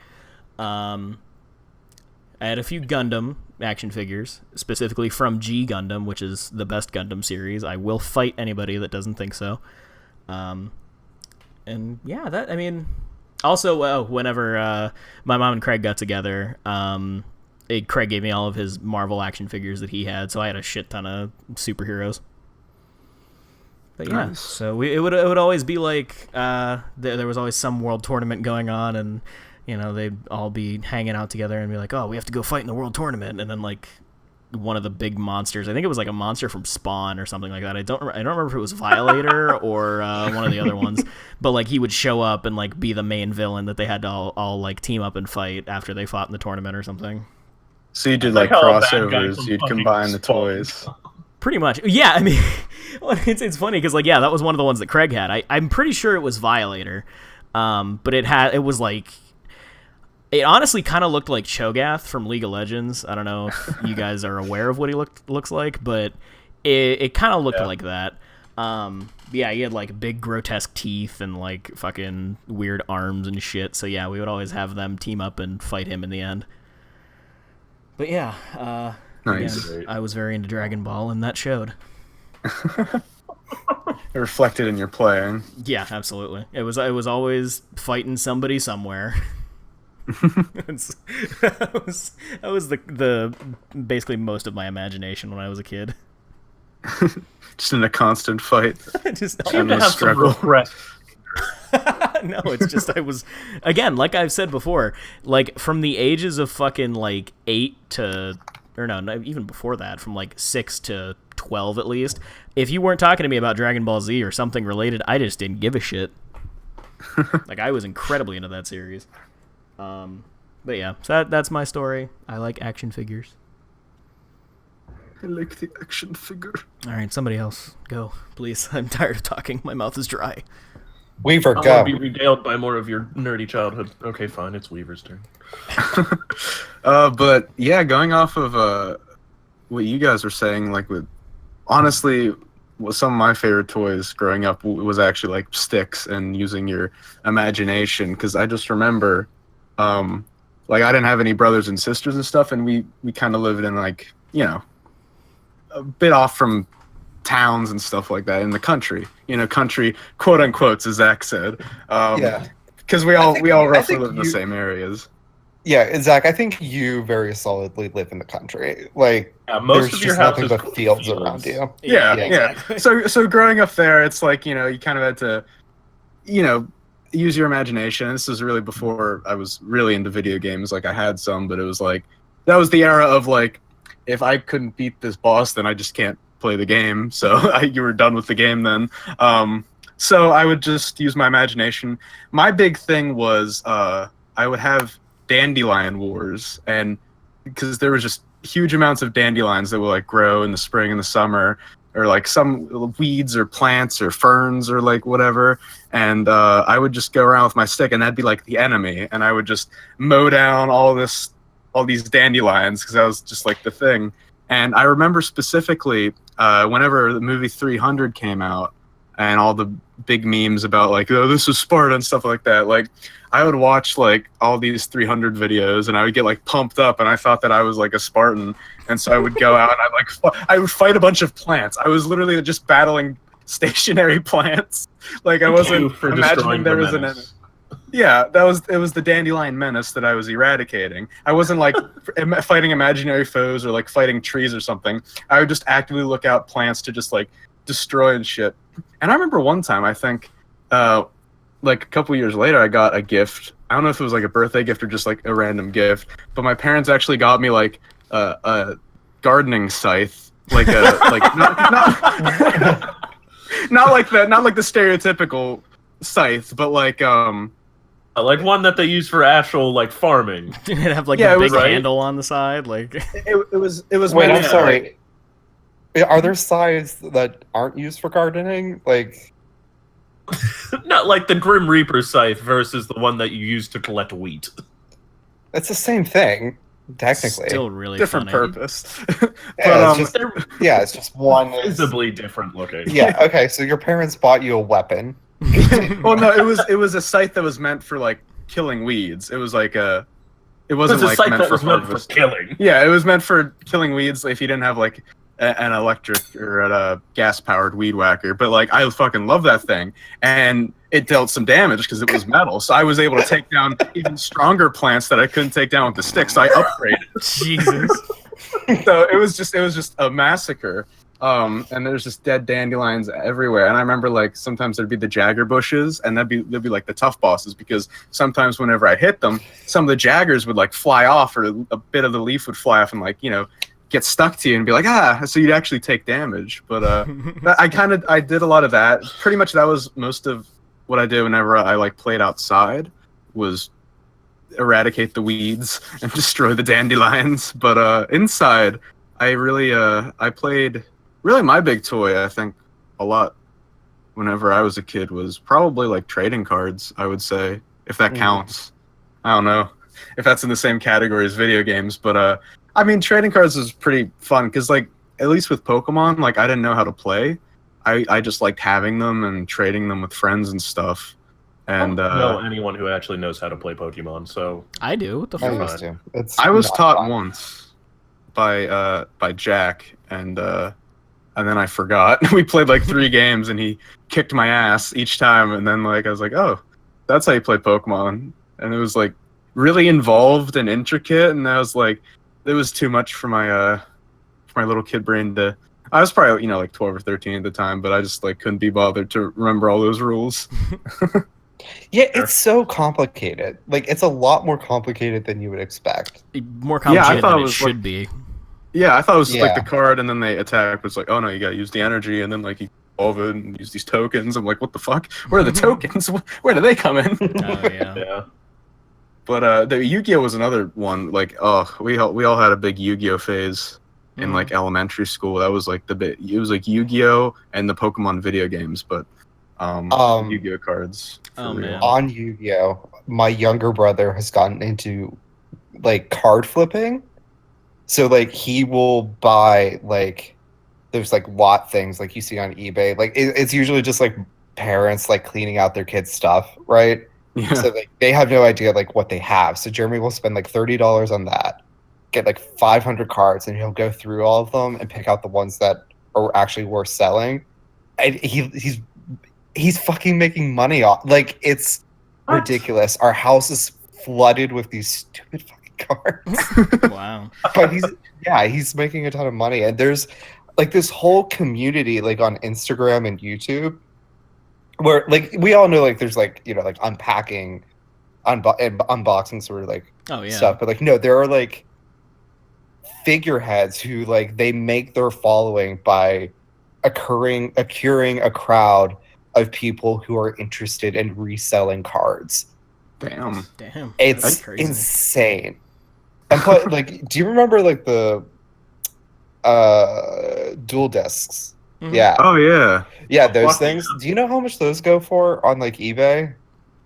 I had a few Gundam action figures, specifically from G Gundam, which is the best Gundam series. I will fight anybody that doesn't think so. And yeah, also whenever my mom and Craig got together, Craig gave me all of his Marvel action figures that he had, so I had a shit ton of superheroes. But yeah, nice. So it would always be like there was always some world tournament going on, and you know they'd all be hanging out together and be like, oh, we have to go fight in the world tournament, and then like one of the big monsters, I think it was like a monster from Spawn or something like that. I don't remember if it was Violator or one of the other ones, but like he would show up and like be the main villain that they had to all like team up and fight after they fought in the tournament or something. So you did like crossovers, you'd combine the toys. Pretty much. Yeah, I mean, it's funny because like, yeah, that was one of the ones that Craig had. I'm pretty sure it was Violator, but it was like, it honestly kind of looked like Cho'Gath from League of Legends. I don't know if you guys are aware of what he looks like, but it kind of looked like that. Yeah, he had like big grotesque teeth and like fucking weird arms and shit. So yeah, we would always have them team up and fight him in the end. But yeah, nice. Again, I was very into Dragon Ball, and that showed. It reflected in your playing. Yeah, absolutely. I was always fighting somebody somewhere. that was the basically most of my imagination when I was a kid. Just in a constant fight. Just endless struggle. No, it's just I was, again, like I've said before, like from the ages of fucking like 8 to, or no, not even before that, from like 6 to 12 at least, if you weren't talking to me about Dragon Ball Z or something related, I just didn't give a shit. Like I was incredibly into that series. But yeah, so that's my story. I like action figures. I like the action figure. All right, somebody else go, please. I'm tired of talking. My mouth is dry. Weaver, I go. want to be regaled by more of your nerdy childhood. Okay, fine. It's Weaver's turn. But yeah, going off of what you guys were saying, like with honestly, some of my favorite toys growing up was actually like sticks and using your imagination. Because I just remember, like I didn't have any brothers and sisters and stuff, and we kind of lived in like a bit off from towns and stuff like that in the country. Country quote unquote, as Zach said. Yeah. Because we I all think- we all I roughly think live in the you- same areas. Yeah, Zach, I think you very solidly live in the country. Like, Yeah, most there's of your just house nothing is but fields around you. Yeah, Yeah, yeah. exactly. So growing up there, it's like, you kind of had to, use your imagination. This was really before I was really into video games. Like I had some, but it was like, that was the era of like, if I couldn't beat this boss, then I just can't play the game. So you were done with the game then. So I would just use my imagination. My big thing was I would have dandelion wars, and because there was just huge amounts of dandelions that will like grow in the spring and the summer, or like some weeds or plants or ferns or like whatever, and I would just go around with my stick, and that'd be like the enemy, and I would just mow down all these dandelions because that was just like the thing. And I remember specifically whenever the movie 300 came out, and all the big memes about like, oh, this is Sparta and stuff like that. Like, I would watch like all these 300 videos, and I would get like pumped up, and I thought that I was like a Spartan, and so I would go out and I would fight a bunch of plants. I was literally just battling stationary plants. Like I wasn't For imagining destroying there the was an enemy. menace. Yeah, it was the dandelion menace that I was eradicating. I wasn't like fighting imaginary foes or like fighting trees or something. I would just actively look out plants to just like destroy and shit. And I remember one time, I think, like a couple years later, I got a gift. I don't know if it was like a birthday gift or just like a random gift, but my parents actually got me like a gardening scythe, like a like not like the stereotypical scythe, but like Like one that they use for actual like farming. Did it have like Yeah, a it big was right. handle on the side? Like, it was Wait, meant I'm to, sorry. Are there scythes that aren't used for gardening? Like, Not like the Grim Reaper scythe versus the one that you use to collect wheat. it's the same thing, technically. still really different funny. purpose. Yeah, but it's They're it's just one. visibly different looking. Yeah, okay, so your parents bought you a weapon. well, no, it was a scythe that was meant for like killing weeds. It was like it It wasn't was a like scythe meant that for was meant for harvest. killing. Yeah, it was meant for killing weeds if you didn't have like an electric or a gas powered weed whacker. But like I fucking love that thing, and it dealt some damage because it was metal. So I was able to take down even stronger plants that I couldn't take down with the stick. So I upgraded. Jesus. So it was just a massacre. And there's just dead dandelions everywhere. And I remember like sometimes there'd be the jagger bushes, and they'd be like the tough bosses, because sometimes whenever I hit them, some of the jaggers would like fly off, or a bit of the leaf would fly off and like, get stuck to you and be like, so you'd actually take damage. But I did a lot of that. Pretty much that was most of what I did whenever I like played outside, was eradicate the weeds and destroy the dandelions. But inside, I really I played. Really, my big toy, I think, a lot whenever I was a kid was probably like trading cards, I would say, if that counts. I don't know if that's in the same category as video games, but I mean, trading cards is pretty fun because, like, at least with Pokemon, like, I didn't know how to play. I just liked having them and trading them with friends and stuff. And I don't know anyone who actually knows how to play Pokemon, so I do. What the I fuck? used to. It's I was not taught fun. once by Jack, and then I forgot. We played like 3 games, and he kicked my ass each time. And then like I was like, oh, that's how you play Pokemon. And it was like really involved and intricate. And I was like, it was too much for my little kid brain to. I was probably like 12 or 13 at the time, but I just like couldn't be bothered to remember all those rules. Yeah, it's so complicated. Like, it's a lot more complicated than you would expect. More complicated thought than it it was, should like- be. Yeah, I thought it was just like Yeah. the card, and then they attack. It's like, oh no, you gotta use the energy, and then like you evolve it and use these tokens. I'm like, what the fuck? Where are the tokens? Where do they come in? Oh yeah. yeah. But the Yu-Gi-Oh was another one. Like, oh, we all had a big Yu-Gi-Oh phase in like elementary school. That was like it was like Yu-Gi-Oh and the Pokemon video games. But Yu-Gi-Oh cards. For Oh, real. man. On Yu-Gi-Oh, my younger brother has gotten into like card flipping. So like he will buy like there's like lot things like you see on eBay. Like it's usually just like parents like cleaning out their kids' stuff, right? Yeah. So like they have no idea like what they have. So Jeremy will spend like $30 on that, get like 500 cards, and he'll go through all of them and pick out the ones that are actually worth selling. And he's fucking making money off. Like it's What? ridiculous. Our house is flooded with these stupid fucking cards. Wow. But he's making a ton of money, and there's like this whole community like on Instagram and YouTube where like we all know like there's like like unpacking and unboxing sort of like Oh, yeah. stuff, but like no, there are like figureheads who like they make their following by accuring a crowd of people who are interested in reselling cards. Damn. Damn. It's That's crazy. insane. And but like, do you remember like the dual discs? Mhm. Yeah, Oh yeah. yeah, those Fuck things. Do you know how much those go for on like eBay?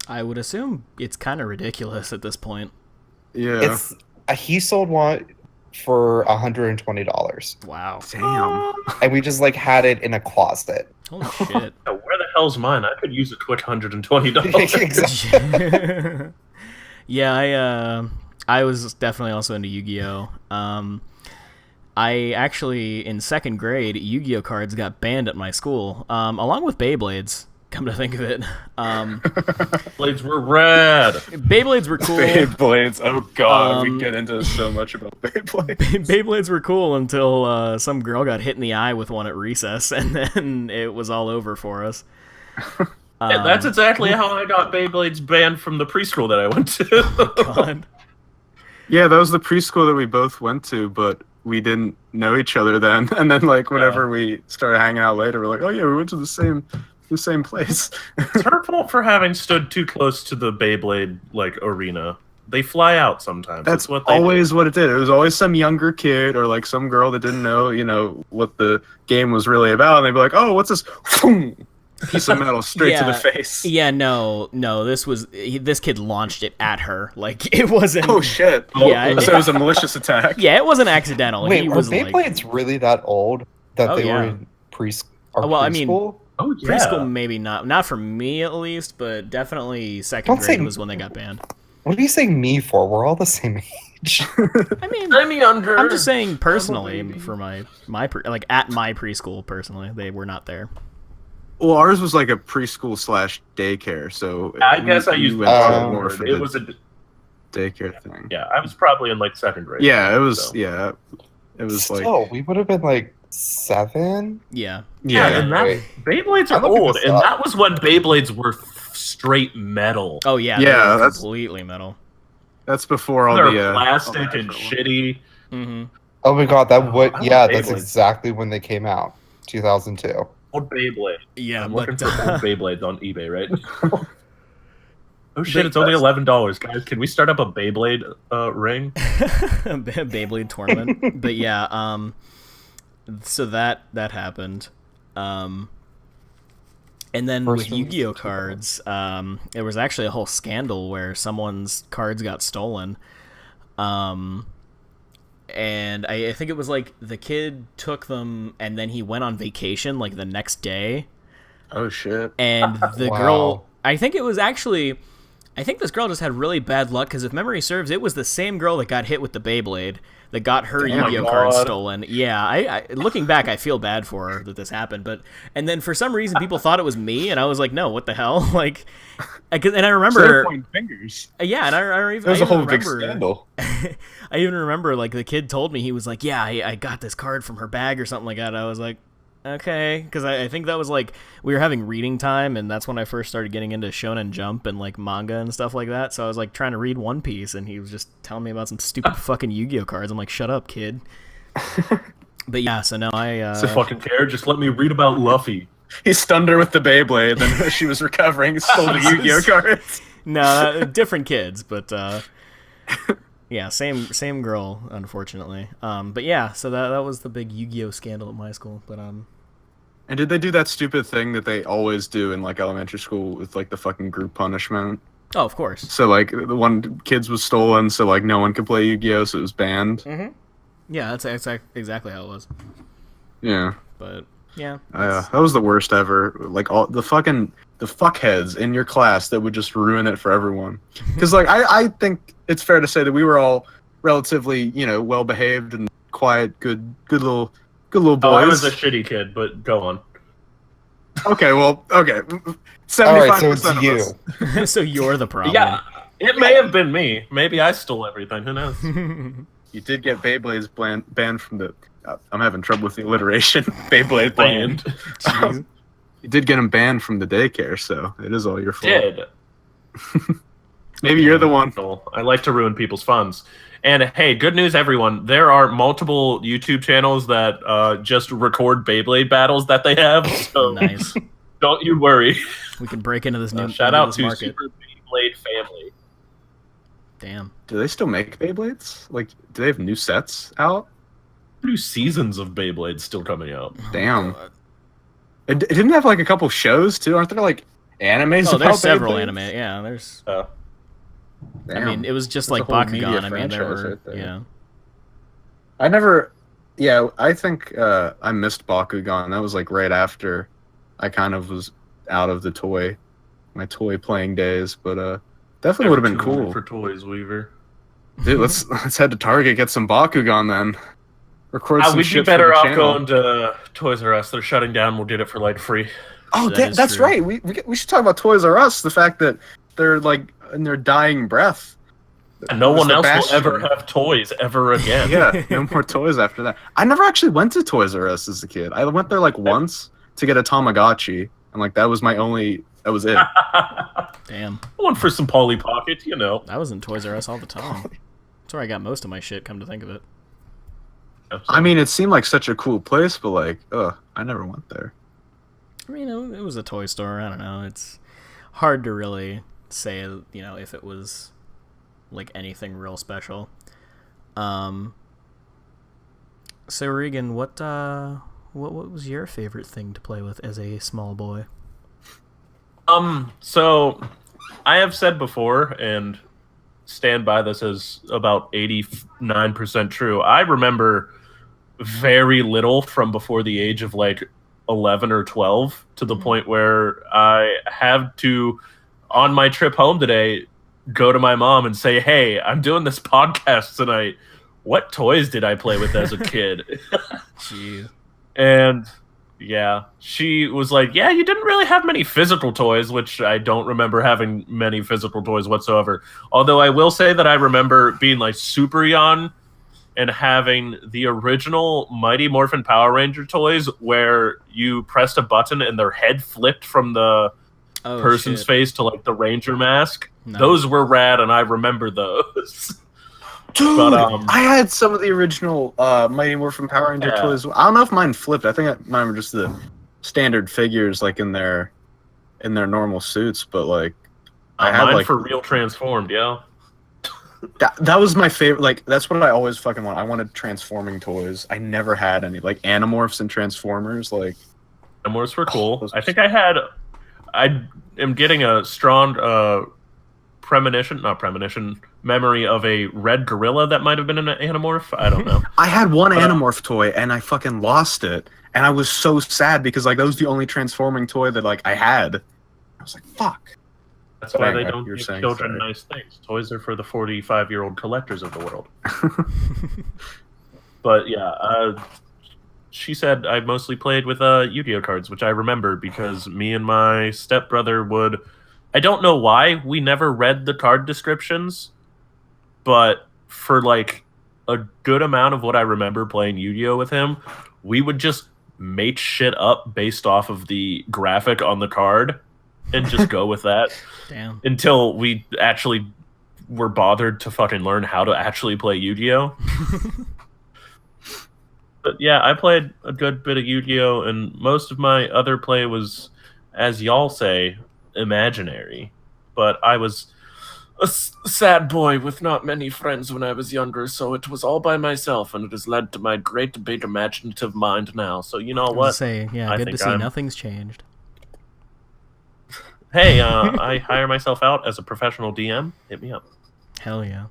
I would assume it's kind of ridiculous at this point. Yeah. It's he sold one for $120, Wow. Damn. and we just like had it in a closet. Holy shit. Yeah, where the hell's mine? I could use a quick $120. Exactly. Yeah, I was definitely also into Yu-Gi-Oh. I actually in second grade, Yu-Gi-Oh cards got banned at my school, along with Beyblades. Come to think of it, Blades were rad. Beyblades were cool. Beyblades. Oh god, Um, we get into so much about Beyblades. Beyblades were cool until some girl got hit in the eye with one at recess, and then it was all over for us. Yeah, that's exactly how I got Beyblades banned from the preschool that I went to. God. Yeah, that was the preschool that we both went to, but we didn't know each other then. And then like whenever we started hanging out later, we're like, oh yeah, we went to the same place. It's her fault for having stood too close to the Beyblade like arena. They fly out sometimes. That's what they always what it did. It was always some younger kid or like some girl that didn't know, what the game was really about. And they'd be like, oh, what's this? Piece of metal straight to the face. Yeah, no, this kid launched it at her. Like, it wasn't... Oh, shit. Yeah, So it was a malicious attack. Yeah, it wasn't accidental. Wait, He were was Beyblades really that old that Oh, they yeah. were in preschool? Well, I mean, Oh yeah. preschool maybe not for me at least, but definitely second Don't grade say- was when they got banned. What are you saying me for? We're all the same age. I mean, I'm younger. I'm just saying personally baby. for my at my preschool personally, they were not there. Well, ours was like a preschool / daycare, so I guess I used went the more for it the was a daycare thing. yeah. I was probably in like second grade. Yeah, it was. so. Yeah, it was like. Still, we would have been like 7. Yeah. Yeah, Yeah, and that Wait. Beyblades I'm are looking old, this and up. that was when Beyblades were straight metal. Oh yeah. Yeah, they were that's- completely metal. that's before all They're the plastic all the and actual- shitty. Mm-hmm. Oh my god, that would I love that's Beyblades. exactly when they came out. 2002. Old Beyblade. Yeah, I'm but looking for old Beyblades on eBay right now. Oh shit! It's only Beefcast. $11, guys. Can we start up a Beyblade ring? Beyblade tournament. But yeah, so that happened. And then First with one was Yu-Gi-Oh 2000. cards, there was actually a whole scandal where someone's cards got stolen. And I think it was like the kid took them and then he went on vacation like the next day. Oh shit! And the Wow. girl, I think this girl just had really bad luck because if memory serves, it was the same girl that got hit with the Beyblade that got her Damn, Yu-Gi-Oh cards God. stolen. Yeah, I looking back, I feel bad for her that this happened. And then for some reason, people thought it was me, and I was like, no, what the hell? Like, and I remember, pointing fingers. yeah, and I even There was I a whole even big remember- scandal. I even remember like the kid told me he was like, yeah, I got this card from her bag or something like that. I was like, okay, because I think that was like we were having reading time, and that's when I first started getting into Shonen Jump and like manga and stuff like that. So I was like trying to read One Piece, and he was just telling me about some stupid fucking Yu-Gi-Oh cards. I'm like, shut up, kid. But yeah, so now I So fucking care. Just let me read about Luffy. He stunned her with the Beyblade, then as she was recovering, he stole the Yu-Gi-Oh cards. no different kids, but yeah, same girl, unfortunately. But yeah, so that was the big Yu-Gi-Oh scandal at my school. But And did they do that stupid thing that they always do in like elementary school with like the fucking group punishment? Oh, of course. So like the one kids was stolen, so like no one could play Yu-Gi-Oh, so it was banned. Mm-hmm. Yeah, that's exactly how it was. Yeah. But yeah, That was the worst ever. Like all the fuckheads in your class that would just ruin it for everyone. Because like I think it's fair to say that we were all relatively, well behaved and quiet, good little boys. Oh, I was a shitty kid, but go on. Okay, well, okay. All 75% right, so it's of you. us. so you're the problem. Yeah, it may have been me. Maybe I stole everything. Who knows? You did get Beyblades banned from the. I'm having trouble with the alliteration. Beyblade banned. Banned. You did get them banned from the daycare, so it is all your fault. Did. Maybe you're the one. I like to ruin people's funds. And hey, good news, everyone. There are multiple YouTube channels that just record Beyblade battles that they have. So Nice. don't you worry. We can break into this new Shout into out this to market. Super Beyblade family. Damn. Do they still make Beyblades? Like, do they have new sets out? New seasons of Beyblade still coming out. Damn. It didn't have like a couple shows too. Aren't there like animes? Oh, about there's several Beyblades? anime. Yeah, there's. Damn. I mean, it was just That's like a whole media Bakugan. I mean, there franchise were. right there. Yeah. I never. Yeah, I think I missed Bakugan. That was like right after I kind of was out of my toy playing days. But definitely would have been Never too late cool. for toys, Weaver. Dude, let's head to Target, get some Bakugan then. Record some We'd shit be better for the off channel. going to Toys R Us. They're shutting down. We'll get it for like free. Oh, That is that's true. right. We should talk about Toys R Us. The fact that they're like in their dying breath. And no It was one the else bastion. will ever have toys ever again. Yeah, no more toys after that. I never actually went to Toys R Us as a kid. I went there like once to get a Tamagotchi, and like that was it. Damn. One for some Polly Pocket, you know. I was in Toys R Us all the time. That's where I got most of my shit. Come to think of it. I mean, it seemed like such a cool place, but like, I never went there. I mean, it was a toy store. I don't know. It's hard to really say, if it was like anything real special. So Regan, what was your favorite thing to play with as a small boy? So I have said before, and stand by this as about 89% true. I remember very little from before the age of like 11 or 12 to the point where I had to, on my trip home today, go to my mom and say, "Hey, I'm doing this podcast tonight. What toys did I play with as a kid?" Jeez. And yeah, she was like, "Yeah, you didn't really have many physical toys," which I don't remember having many physical toys whatsoever. Although I will say that I remember being like super young and having the original Mighty Morphin Power Ranger toys where you pressed a button and their head flipped from the Oh, person's shit. face to like the Ranger mask. No. Those were rad, and I remember those. Dude, But, I had some of the original Mighty Morphin Power Ranger Yeah. toys. I don't know if mine flipped. I think mine were just the standard figures, like in their normal suits. But like, I had Mine like for real transformed, yeah. that was my favorite. Like, that's what I always fucking want. I wanted transforming toys. I never had any like Animorphs and Transformers. Like, Animorphs were cool. those- I think I am getting a strong memory of a red gorilla that might have been an Animorph. I don't know. I had one Animorph toy and I fucking lost it, and I was so sad because like that was the only transforming toy that like I had. I was like, fuck. That's why Sorry, they don't you're give saying, children sorry. nice things. Toys are for the 45-year-old collectors of the world. But yeah, she said I mostly played with Yu-Gi-Oh cards, which I remember because me and my stepbrother would. I don't know why we never read the card descriptions, but for like a good amount of what I remember playing Yu-Gi-Oh with him, we would just make shit up based off of the graphic on the card and just go with that Damn. until we actually were bothered to fucking learn how to actually play Yu-Gi-Oh. But yeah, I played a good bit of Yu-Gi-Oh, and most of my other play was, as y'all say, imaginary. But I was sad boy with not many friends when I was younger, so it was all by myself, and it has led to my great big imaginative mind now. So you know I was what? gonna say, yeah, I good to think see I'm- nothing's changed. Hey, I hire myself out as a professional DM. Hit me up. Hell yeah.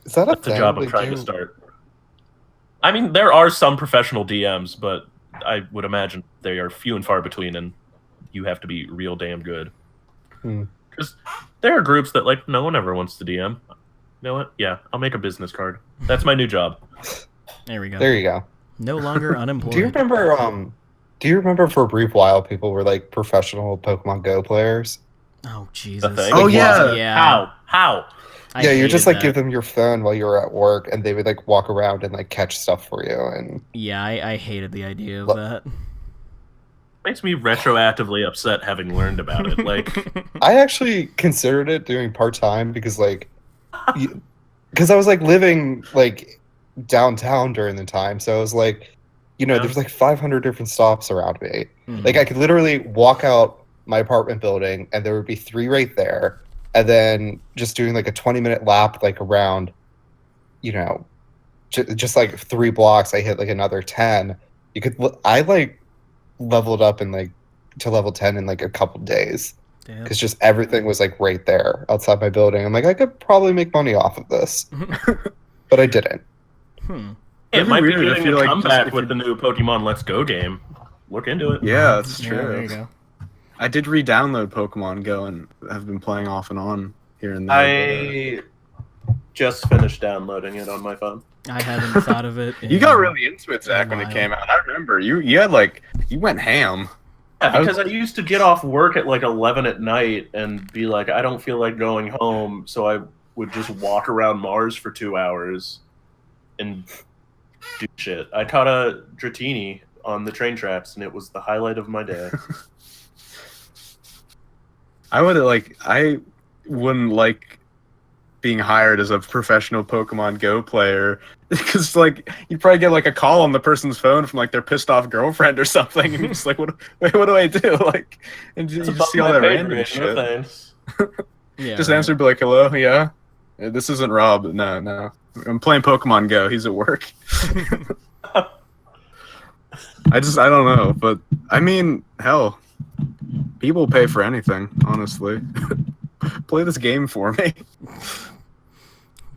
Is that a That's the thing? job I'm They trying to do- start. I mean, there are some professional DMs, but I would imagine they are few and far between, and you have to be real damn good. Hmm. Because there are groups that, like, no one ever wants to DM. You know what? Yeah, I'll make a business card. That's my new job. There we go. There you go. No longer unemployed. Do you remember? Do you remember for a brief while people were like professional Pokemon Go players? Oh The Jesus. thing. Oh, Like, yeah. Yeah. How? I Yeah, you just hated like give that. them your phone while you were at work, and they would like walk around and like catch stuff for you. And Yeah, I hated the idea of Look. that. Makes me retroactively upset having learned about it. Like, I actually considered it doing part time because because I was like living like downtown during the time, so I was like, Yeah. there's like 500 different stops around me. Mhm. Like I could literally walk out my apartment building, and there would be 3 right there, and then just doing like a 20-minute lap like around, just like 3 blocks. I hit like another 10. I like leveled up in like to level 10 in like a couple days Damn. because just everything was like right there outside my building. I'm like, I could probably make money off of this, but I didn't. Hmm. it It'd be might be weird if getting you, a like, comeback if with you- the new Pokemon Let's Go game. Look into it. Yeah, that's Yeah, true. there you go. I did re-download Pokemon Go and have been playing off and on here and there. I just finished downloading it on my phone. I hadn't thought of it. You got really into it, Zach, when Wow. it came out. I remember you had like you went ham. Yeah, because I used to get off work at like 11 at night and be like, I don't feel like going home, so I would just walk around Mars for 2 hours and do shit. I caught a Dratini on the train tracks, and it was the highlight of my day. I wouldn't like being hired as a professional Pokemon Go player because like you'd probably get like a call on the person's phone from like their pissed off girlfriend or something, and you're just like, what do I do? Like, and you It's just above see all my that pay random grade, shit. no thanks. Yeah, Just right. answer, be like, hello, yeah. This isn't Rob. No. I'm playing Pokemon Go. He's at work. I don't know, but I mean, hell, people pay for anything, honestly. Play this game for me.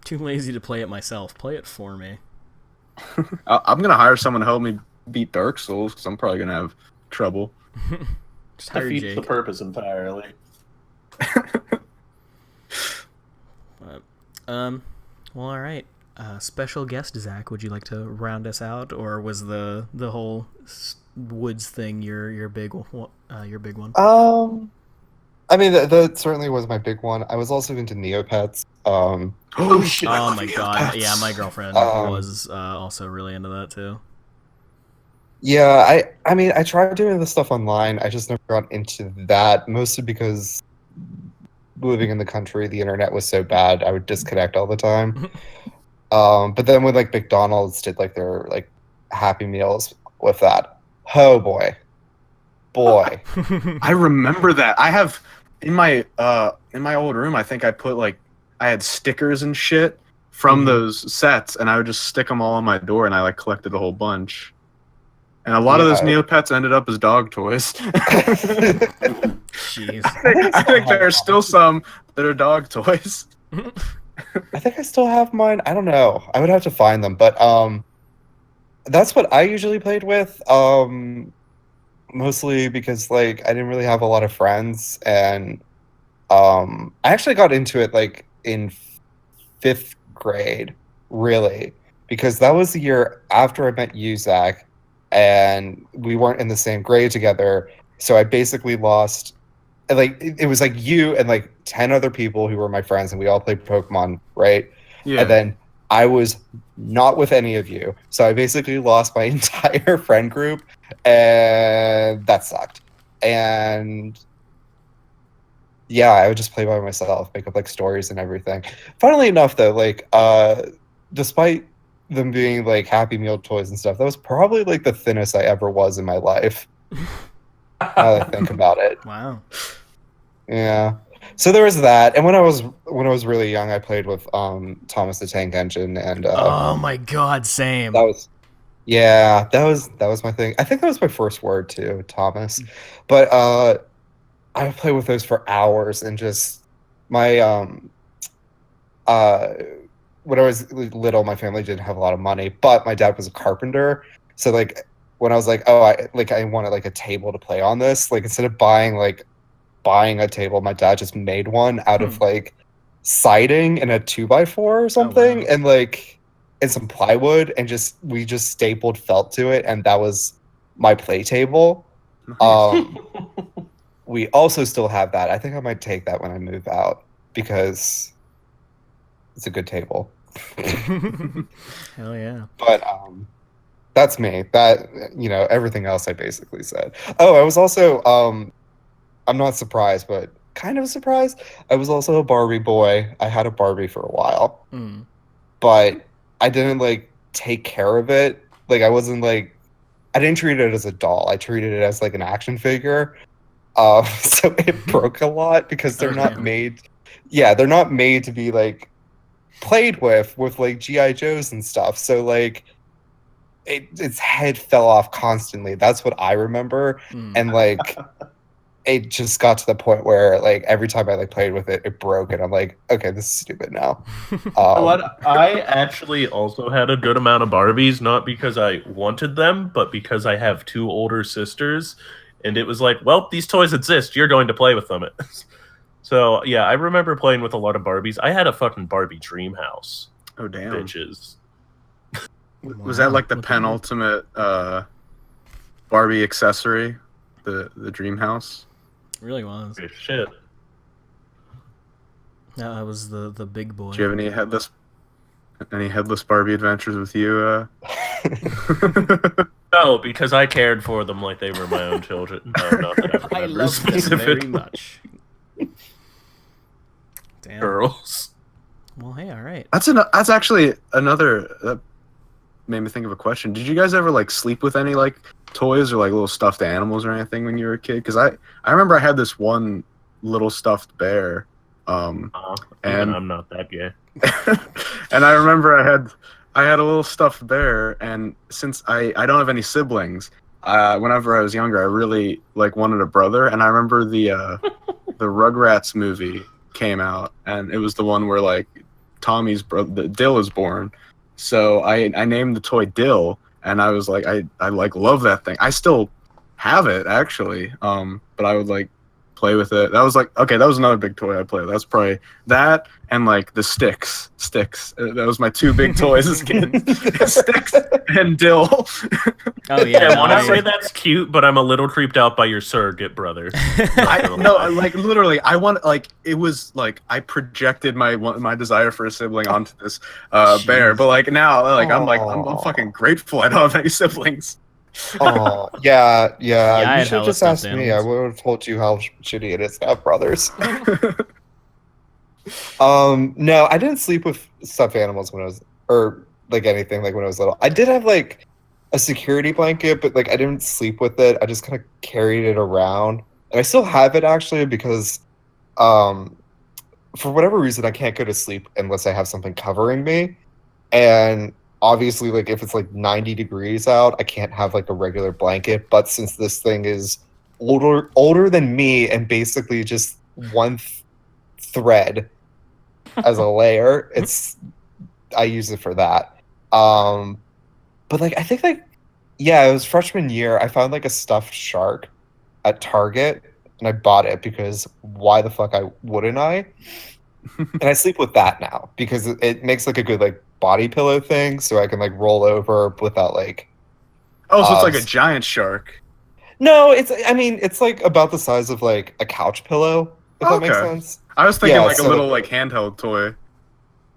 Too lazy to play it myself. Play it for me. I'm gonna hire someone to help me beat Dark Souls because I'm probably gonna have trouble. Just hire Defeats Jake. the purpose entirely. Well, all right. Special guest Zach, would you like to round us out, or was the whole woods thing your big one? I mean, that certainly was my big one. I was also into Neopets. Oh shit! I Oh love my Neopets. god! Yeah, my girlfriend was also really into that too. Yeah, I mean, I tried doing this stuff online. I just never got into that, mostly because living in the country, the internet was so bad, I would disconnect all the time. But then when like McDonald's did like their like Happy Meals with that, oh boy. I remember that. I have in my old room. I think I put like I had stickers and shit from those sets, and I would just stick them all on my door, and I like collected a whole bunch. And a lot of those Yeah. Neopets ended up as dog toys. Jeez. I think there are still some that are dog toys. I think I still have mine. I don't know. I would have to find them, but that's what I usually played with. Mostly because like I didn't really have a lot of friends, and I actually got into it like in 5th grade, really, because that was the year after I met you, Zach, and we weren't in the same grade together. So I basically lost. Like it was like you and like 10 other people who were my friends, and we all played Pokemon, right? Yeah. And then I was not with any of you, so I basically lost my entire friend group, and that sucked. And yeah, I would just play by myself, make up like stories and everything. Funnily enough, though, like despite them being like Happy Meal toys and stuff, that was probably like the thinnest I ever was in my life. Now that I think about it. Wow. Yeah. So there was that, and when I was really young, I played with Thomas the Tank Engine, and Oh my god, same. that was that was my thing. I think that was my first word too, Thomas. But I played with those for hours, and just my uh when I was little, my family didn't have a lot of money, but my dad was a carpenter. So like when I was like, oh, I wanted like a table to play on this, like instead of buying a table, my dad just made one out of like siding and a 2x4 or something, wow. and some plywood, and we just stapled felt to it, and that was my play table. We also still have that. I think I might take that when I move out because it's a good table. Hell yeah. But that's me. That everything else I basically said. Oh, I was also I'm not surprised, but kind of surprised. I was also a Barbie boy. I had a Barbie for a while, but I didn't like take care of it. Like I wasn't like I didn't treat it as a doll. I treated it as like an action figure. So it broke a lot because they're not made. Yeah, they're not made to be like played with like GI Joes and stuff. So like its head fell off constantly. That's what I remember, and like. It just got to the point where like every time I like played with it, it broke, and I'm like, okay, this is stupid now. I actually also had a good amount of Barbies, not because I wanted them, but because I have 2 older sisters, and it was like, well, these toys exist. You're going to play with them. So yeah, I remember playing with a lot of Barbies. I had a fucking Barbie dream house. Oh damn! Bitches. Was that like the penultimate Barbie accessory? The dream house? It really was. Good shit. That was the big boy. Do you have any headless Barbie adventures with you? No, because I cared for them like they were my own children. No, not that I remember very much. Damn. Girls. Well, hey, all right. That's actually another that made me think of a question. Did you guys ever like sleep with any like toys or like little stuffed animals or anything when you were a kid? Because I remember I had this one little stuffed bear, and I'm not that gay. and I remember I had a little stuffed bear, and since I don't have any siblings, whenever I was younger, I really like wanted a brother, and I remember the Rugrats movie came out, and it was the one where like Tommy's brother Dill is born, so I named the toy Dill. And I was like, I like love that thing. I still have it actually. But I would like play with it. That was like, okay, that was another big toy I played. That's probably that and like the sticks. That was my 2 big toys as kids. Sticks and Dill. Oh yeah. Yeah, when I say that's cute, but I'm a little creeped out by your surrogate brother. Like literally, I want like it was like I projected my desire for a sibling onto this bear, but like now, like I'm fucking grateful I don't have any siblings. Oh yeah. I You had should hella just ask stuffed me. I animals. would have told you how shitty it is to have brothers. No, I didn't sleep with stuffed animals when I was, or like anything like when I was little. I did have like a security blanket, but like I didn't sleep with it. I just kind of carried it around, and I still have it actually because, for whatever reason, I can't go to sleep unless I have something covering me, and obviously, like if it's like 90 degrees out, I can't have like a regular blanket. But since this thing is older than me and basically just one thread as a layer, I use it for that. But like I think like yeah, it was freshman year. I found like a stuffed shark at Target, and I bought it because why the fuck wouldn't I? And I sleep with that now because it makes like a good like body pillow thing, so I can like roll over without like. Oh, so it's like a giant shark. No, it's like about the size of like a couch pillow. If that makes sense. I was thinking Yeah, like a so, little like handheld toy.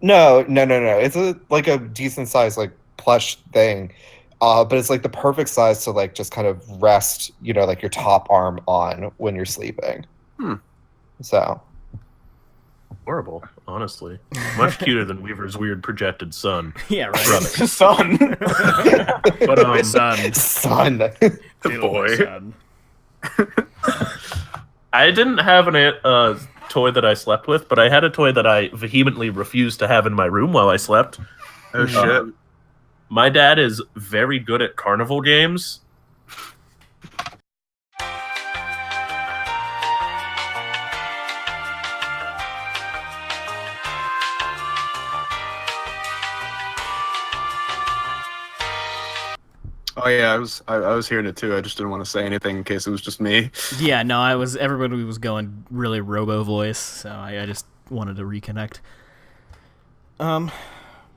No. It's like a decent size like plush thing, but it's like the perfect size to like just kind of rest, like your top arm on when you're sleeping. So. Horrible, honestly. Much cuter than Weaver's weird projected son. Yeah, right. Brother. Son. But Son. The boy. I didn't have toy that I slept with, but I had a toy that I vehemently refused to have in my room while I slept. Oh shit! My dad is very good at carnival games. Oh yeah, I was hearing it too. I just didn't want to say anything in case it was just me. Yeah, no, everybody was going really robo voice, so I just wanted to reconnect.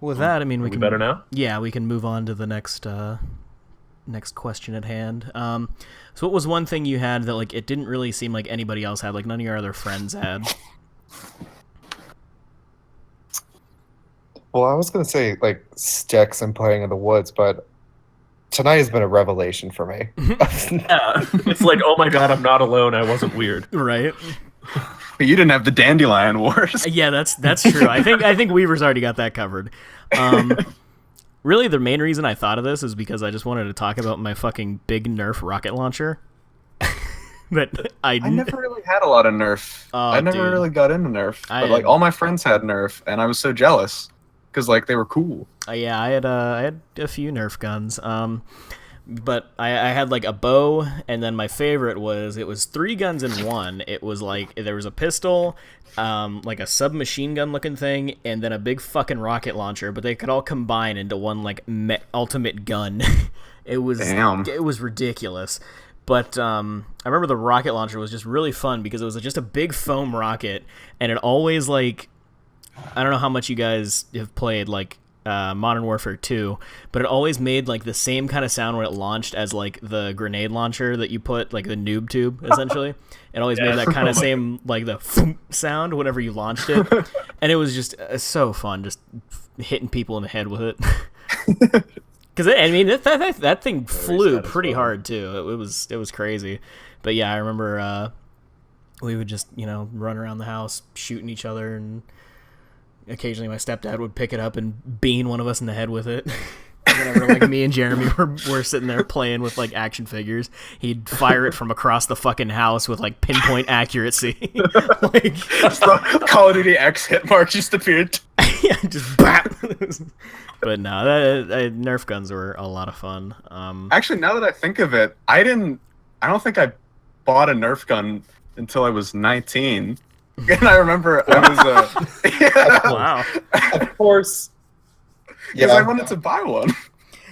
With that, I mean, we can better now. Yeah, we can move on to the next question at hand. So what was one thing you had that like it didn't really seem like anybody else had, like none of your other friends had? Well, I was gonna say like sticks and playing in the woods, but tonight has been a revelation for me. Yeah, it's like, oh my god, I'm not alone. I wasn't weird. Right? But you didn't have the dandelion wars. Yeah, that's true. I think Weaver's already got that covered. Really, the main reason I thought of this is because I just wanted to talk about my fucking big Nerf rocket launcher. That I never really had a lot of Nerf. Oh, I never dude. really got into Nerf. I But like had- all my friends had Nerf, and I was so jealous because like they were cool. Yeah, I had a few Nerf guns. But I had like a bow, and then my favorite was it was 3 guns in one. It was like there was a pistol, like a submachine gun looking thing, and then a big fucking rocket launcher. But they could all combine into one like ultimate gun. It was Damn. It was ridiculous. But I remember the rocket launcher was just really fun because it was just a big foam rocket, and it always like I don't know how much you guys have played like Modern Warfare 2, but it always made like the same kind of sound when it launched as like the grenade launcher that you put, like the noob tube essentially. It always made that kind of same like the sound whenever you launched it, and it was just so fun just hitting people in the head with it. Because I mean that thing flew pretty hard too. It was crazy, but yeah, I remember we would just run around the house shooting each other, and occasionally my stepdad would pick it up and bean one of us in the head with it. Whenever like me and Jeremy were sitting there playing with like action figures, he'd fire it from across the fucking house with like pinpoint accuracy. Like The Call of Duty X hit mark just appeared. yeah, just bap. But no, Nerf guns were a lot of fun. Actually, now that I think of it, I don't think I bought a Nerf gun until I was 19. And I remember I was Wow. Of course. because I wanted to buy one.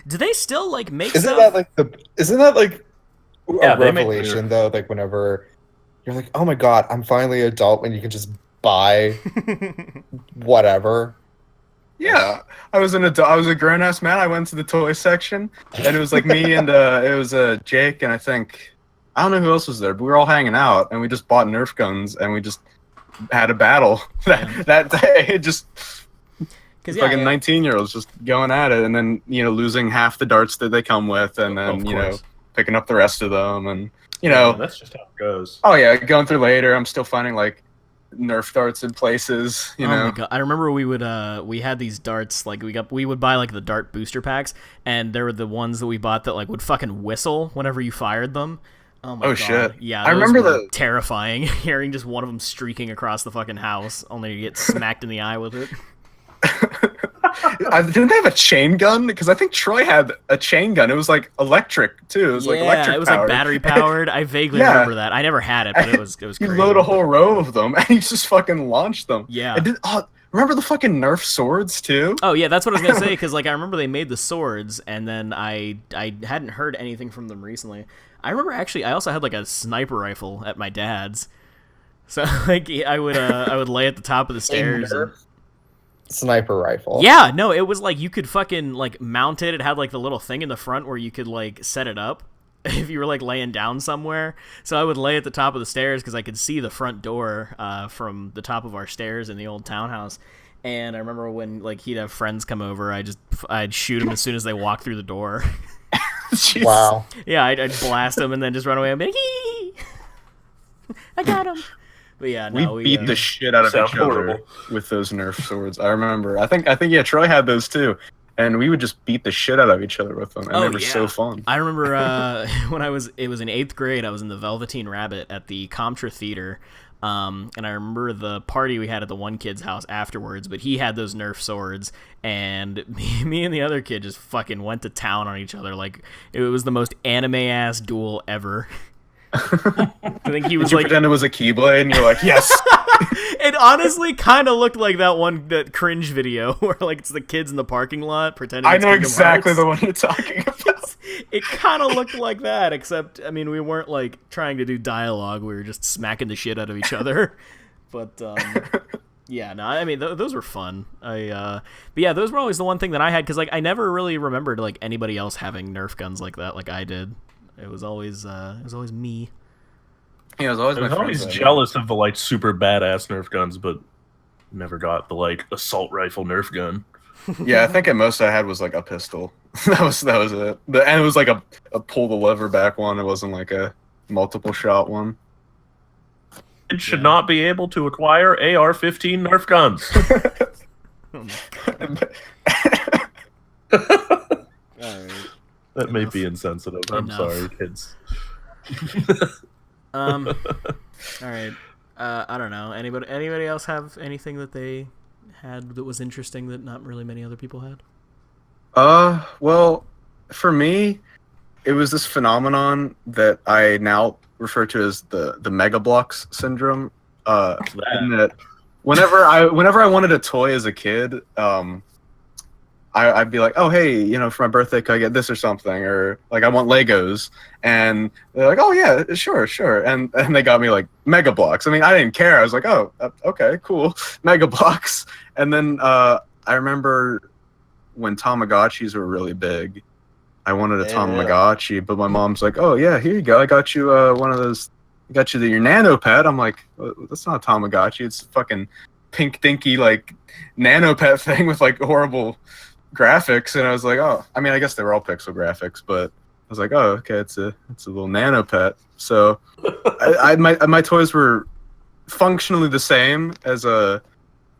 Do they still like make Isn't stuff? that like Yeah, a they make revelation though? Like whenever you're like, oh my god, I'm finally an adult when you can just buy whatever. Yeah, I was a grown ass man. I went to the toy section, and it was like me and it was Jake, and I don't know who else was there, but we were all hanging out, and we just bought Nerf guns, and we just had a battle that day. Just Because fucking 19-year-olds just going at it, and then losing half the darts that they come with, and Of then course. picking up the rest of them, and Yeah, that's just how it goes. oh yeah, going through later, I'm still finding like Nerf darts in places. Oh my god! I remember we had these darts, like we would buy like the dart booster packs, and there were the ones that we bought that like would fucking whistle whenever you fired them. Oh my god! shit. Yeah, I those remember were terrifying. Hearing just one of them streaking across the fucking house, only to get smacked in the eye with it. Didn't they have a chain gun? Because I think Troy had a chain gun. It was like electric too. It was like electric. it was powered. like battery powered. I vaguely Yeah. remember that. I never had it, but it was You crazy. load a whole row of them, and you just fucking launch them. Yeah. Remember the fucking Nerf swords too? Oh yeah, that's what I was gonna say. Because like I remember they made the swords, and then I hadn't heard anything from them recently. I remember actually I also had like a sniper rifle at my dad's. So like I would lay at the top of the stairs. And, Sniper rifle. yeah, no, it was like you could fucking like mount it. It had like the little thing in the front where you could like set it up if you were like laying down somewhere. So I would lay at the top of the stairs because I could see the front door from the top of our stairs in the old townhouse. And I remember when like he'd have friends come over, I'd shoot them as soon as they walked through the door. Jeez. Wow. Yeah, I'd blast them and then just run away. I'd be like, hee, I got him. But yeah, no, We beat the shit out of Sounds each other horrible. with those Nerf swords. I remember. I think yeah, Troy had those too, and we would just beat the shit out of each other with them, and they were so fun. I remember when it was in 8th grade, I was in the Velveteen Rabbit at the Comtra Theater. And I remember the party we had at the one kid's house afterwards, but he had those Nerf swords, and me and the other kid just fucking went to town on each other. Like, it was the most anime-ass duel ever. I think he was Did you like... pretend it was a Keyblade, and you're like, yes! It honestly kind of looked like that cringe video where like it's the kids in the parking lot pretending. I it's know Kingdom exactly Hearts. the one you're talking about. It kind of looked like that, except I mean we weren't like trying to do dialogue; we were just smacking the shit out of each other. But yeah, no, I mean those were fun. But yeah, those were always the one thing that I had because like I never really remembered like anybody else having Nerf guns like that, like I did. It was always me. Yeah, it was always I my was always friends. jealous of the like super badass Nerf guns, but never got the like assault rifle Nerf gun. Yeah, I think at most I had was like a pistol. that was it. And it was like a pull the lever back one. It wasn't like a multiple shot one. It should not be able to acquire AR-15 Nerf guns. Alright. That may be insensitive. I'm Enough. sorry, kids. All right. I don't know. Anybody else have anything that they had that was interesting that not really many other people had? Well, for me, it was this phenomenon that I now refer to as the Mega Bloks syndrome. In that whenever I wanted a toy as a kid, I'd be like, oh, hey, you know, for my birthday, could I get this or something? Or, like, I want Legos. And they're like, oh, yeah, sure. And they got me, like, Mega Bloks. I mean, I didn't care. I was like, oh, okay, cool. Mega Bloks. And then I remember when Tamagotchis were really big, I wanted a Tamagotchi, but my mom's like, oh, yeah, here you go. I got you one of those. I got you your Nano Pet. I'm like, well, that's not a Tamagotchi. It's a fucking pink, dinky, like, Nano Pet thing with, like, horrible graphics. And I was like, oh, I mean, I guess they were all pixel graphics, but I was like, oh, okay, it's a little Nano Pet. So my toys were functionally the same as a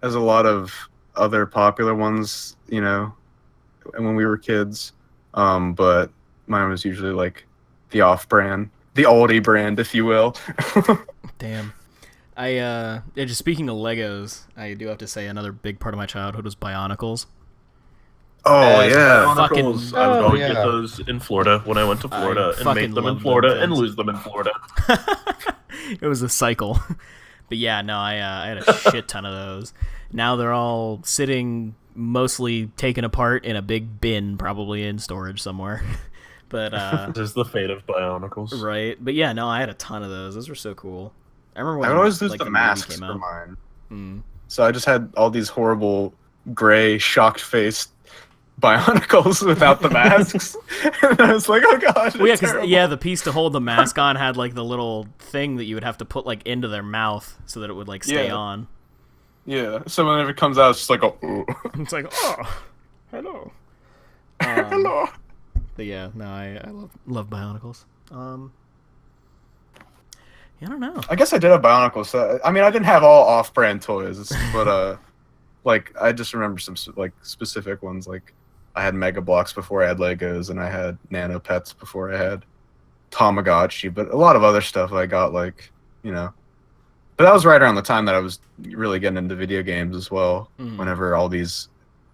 lot of other popular ones, you know, when we were kids. But mine was usually like the off-brand, the Aldi brand, if you will. Damn. Just speaking of Legos, I do have to say another big part of my childhood was Bionicles. Oh yeah, Bionicles, I would always get those in Florida when I went to Florida and make them in Florida and lose them in Florida. It was a cycle. But yeah, no, I had a shit ton of those. Now they're all sitting, mostly taken apart in a big bin, probably in storage somewhere. But This is the fate of Bionicles. right. But yeah, no, I had a ton of those. Those were so cool. I remember when I would always lose like, the movie masks came for out. mine. So I just had all these horrible, gray, shocked-faced Bionicles without the masks. And I was like, oh god. Well, yeah, it's because terrible. the piece to hold the mask on had like the little thing that you would have to put like into their mouth so that it would like stay Yeah. on. Yeah. So whenever it comes out, it's just like, oh, It's like, oh, hello. hello. But yeah, no, I love Bionicles. Yeah, I don't know. I guess I did have Bionicles. So, I mean, I didn't have all off-brand toys, but like I just remember some like specific ones. Like I had Mega Bloks before I had Legos, and I had Nano Pets before I had Tamagotchi. But a lot of other stuff I got, like, you know. But that was right around the time that I was really getting into video games as well. Whenever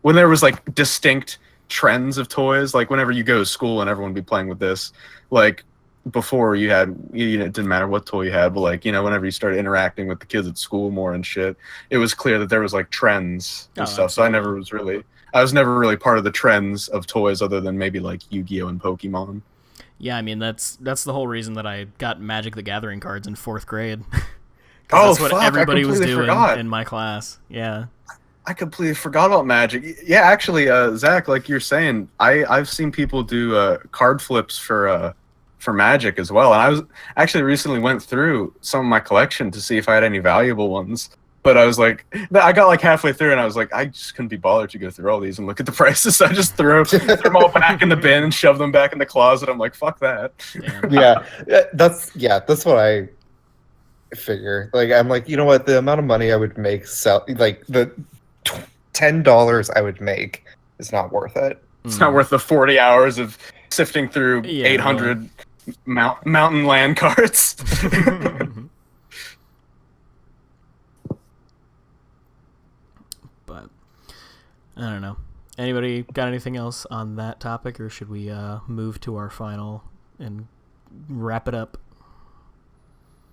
when there was like distinct trends of toys, like whenever you go to school and everyone would be playing with this, like before it didn't matter what toy you had, but like, you know, whenever you started interacting with the kids at school more and shit, it was clear that there was like trends and stuff. So I was never really part of the trends of toys other than maybe like Yu-Gi-Oh and Pokemon. Yeah, I mean that's the whole reason that I got Magic the Gathering cards in 4th grade. Oh, that's what fuck, I everybody was completely doing forgot. in my class. Yeah. I completely forgot about Magic. Yeah, actually, Zach, like you're saying, I've seen people do card flips for Magic as well, and I was actually recently went through some of my collection to see if I had any valuable ones. But I was like, I got like halfway through, and I was like, I just couldn't be bothered to go through all these and look at the prices. So I just threw them all back in the bin and shoved them back in the closet. I'm like, fuck that. Damn. That's what I figure. Like, I'm like, you know what? The amount of money I would make like the $10 I would make is not worth it. It's not worth the 40 hours of sifting through 800 mountain land cards. I don't know. Anybody got anything else on that topic, or should we move to our final and wrap it up?